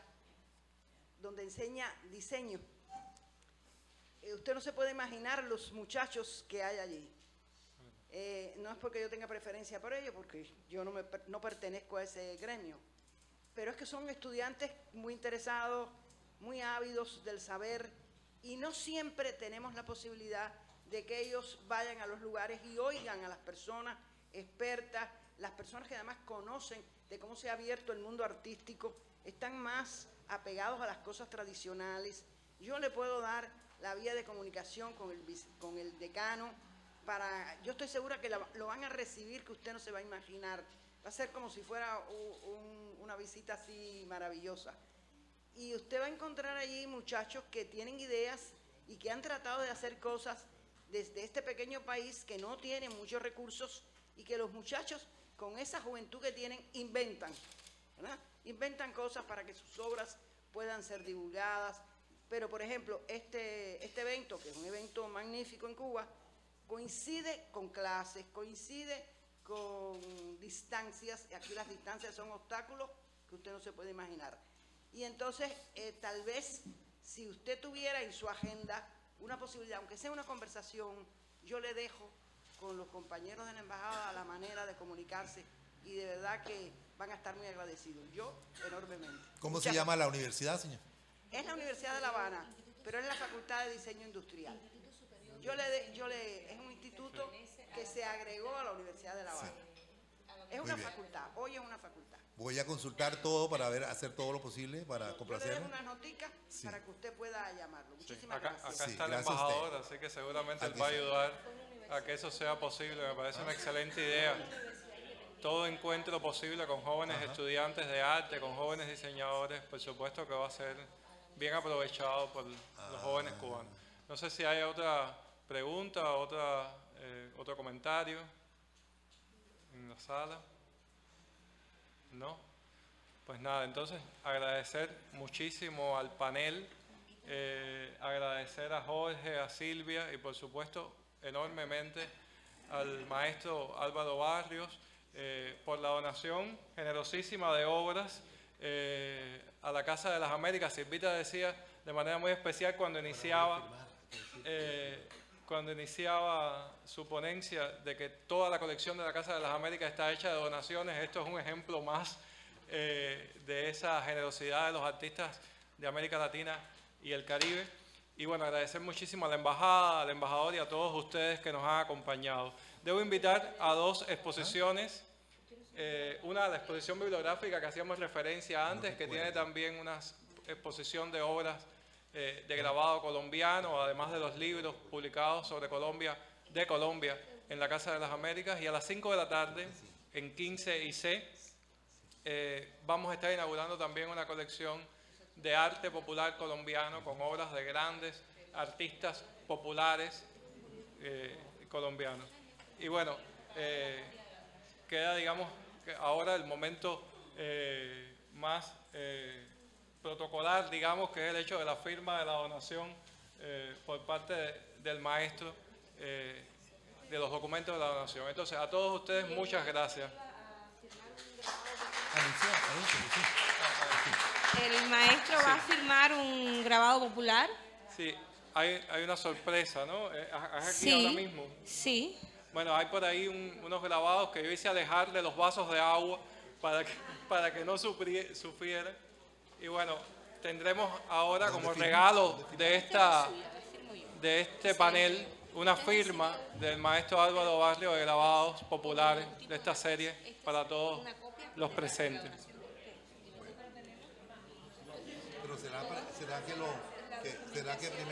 donde enseña diseño. Usted no se puede imaginar los muchachos que hay allí. No es porque yo tenga preferencia por ello, porque yo no pertenezco a ese gremio, pero es que son estudiantes muy interesados, muy ávidos del saber, y no siempre tenemos la posibilidad de que ellos vayan a los lugares y oigan a las personas expertas, las personas que además conocen de cómo se ha abierto el mundo artístico, están más apegados a las cosas tradicionales. Yo le puedo dar la vía de comunicación con el decano, yo estoy segura que lo van a recibir, que usted no se va a imaginar. Va a ser como si fuera una visita así maravillosa. Y usted va a encontrar allí muchachos que tienen ideas y que han tratado de hacer cosas desde este pequeño país que no tiene muchos recursos, y que los muchachos con esa juventud que tienen inventan, ¿verdad? Inventan cosas para que sus obras puedan ser divulgadas. Pero, por ejemplo, este evento, que es un evento magnífico en Cuba, coincide con clases, coincide con distancias, y aquí las distancias son obstáculos que usted no se puede imaginar. Y entonces, tal vez, si usted tuviera en su agenda una posibilidad, aunque sea una conversación, yo le dejo con los compañeros de la embajada la manera de comunicarse, y de verdad que van a estar muy agradecidos. Yo, enormemente. ¿Cómo se llama la universidad, señor? Es la Universidad de La Habana, pero es la Facultad de Diseño Industrial. Es un instituto que se agregó a la Universidad de La Habana. Es una facultad, hoy es una facultad. Voy a consultar todo para hacer todo lo posible para Yo le complacerlo. dejo unas noticas para que usted pueda llamarlo. Muchísimas Acá gracias. Sí, está el gracias a usted. embajador, así que seguramente él Aquí va a está. ayudar a que eso sea posible. Me parece una excelente idea. Todo encuentro posible con jóvenes estudiantes de arte, con jóvenes diseñadores, por supuesto que va a ser bien aprovechado por los jóvenes cubanos. No sé si hay otra pregunta, otro comentario en la sala. ¿No? Pues nada, entonces agradecer muchísimo al panel, agradecer a Jorge, a Silvia y por supuesto enormemente al maestro Álvaro Barrios por la donación generosísima de obras a la Casa de las Américas. Silvita decía de manera muy especial cuando iniciaba su ponencia de que toda la colección de la Casa de las Américas está hecha de donaciones. Esto es un ejemplo más de esa generosidad de los artistas de América Latina y el Caribe. Y bueno, agradecer muchísimo a la embajada, al embajador y a todos ustedes que nos han acompañado. Debo invitar a dos exposiciones. Una, la exposición bibliográfica que hacíamos referencia antes, que tiene también una exposición de obras de grabado colombiano, además de los libros publicados sobre Colombia, de Colombia, en la Casa de las Américas. Y a las 5 de la tarde, en 15 y C, vamos a estar inaugurando también una colección de arte popular colombiano con obras de grandes artistas populares colombianos. Y bueno, queda, digamos, que ahora el momento más protocolar, digamos, que es el hecho de la firma de la donación por parte del maestro de los documentos de la donación. Entonces, a todos ustedes, muchas gracias. El maestro va a firmar un grabado popular. Sí, hay una sorpresa, ¿no? ¿Es aquí Sí, ahora mismo? sí. Bueno, hay por ahí unos grabados que yo hice alejarle los vasos de agua para que no sufriera. Y bueno, tendremos ahora como regalo de de este panel una firma del maestro Álvaro Barrio de grabados populares de esta serie para todos los presentes. Pero será que primero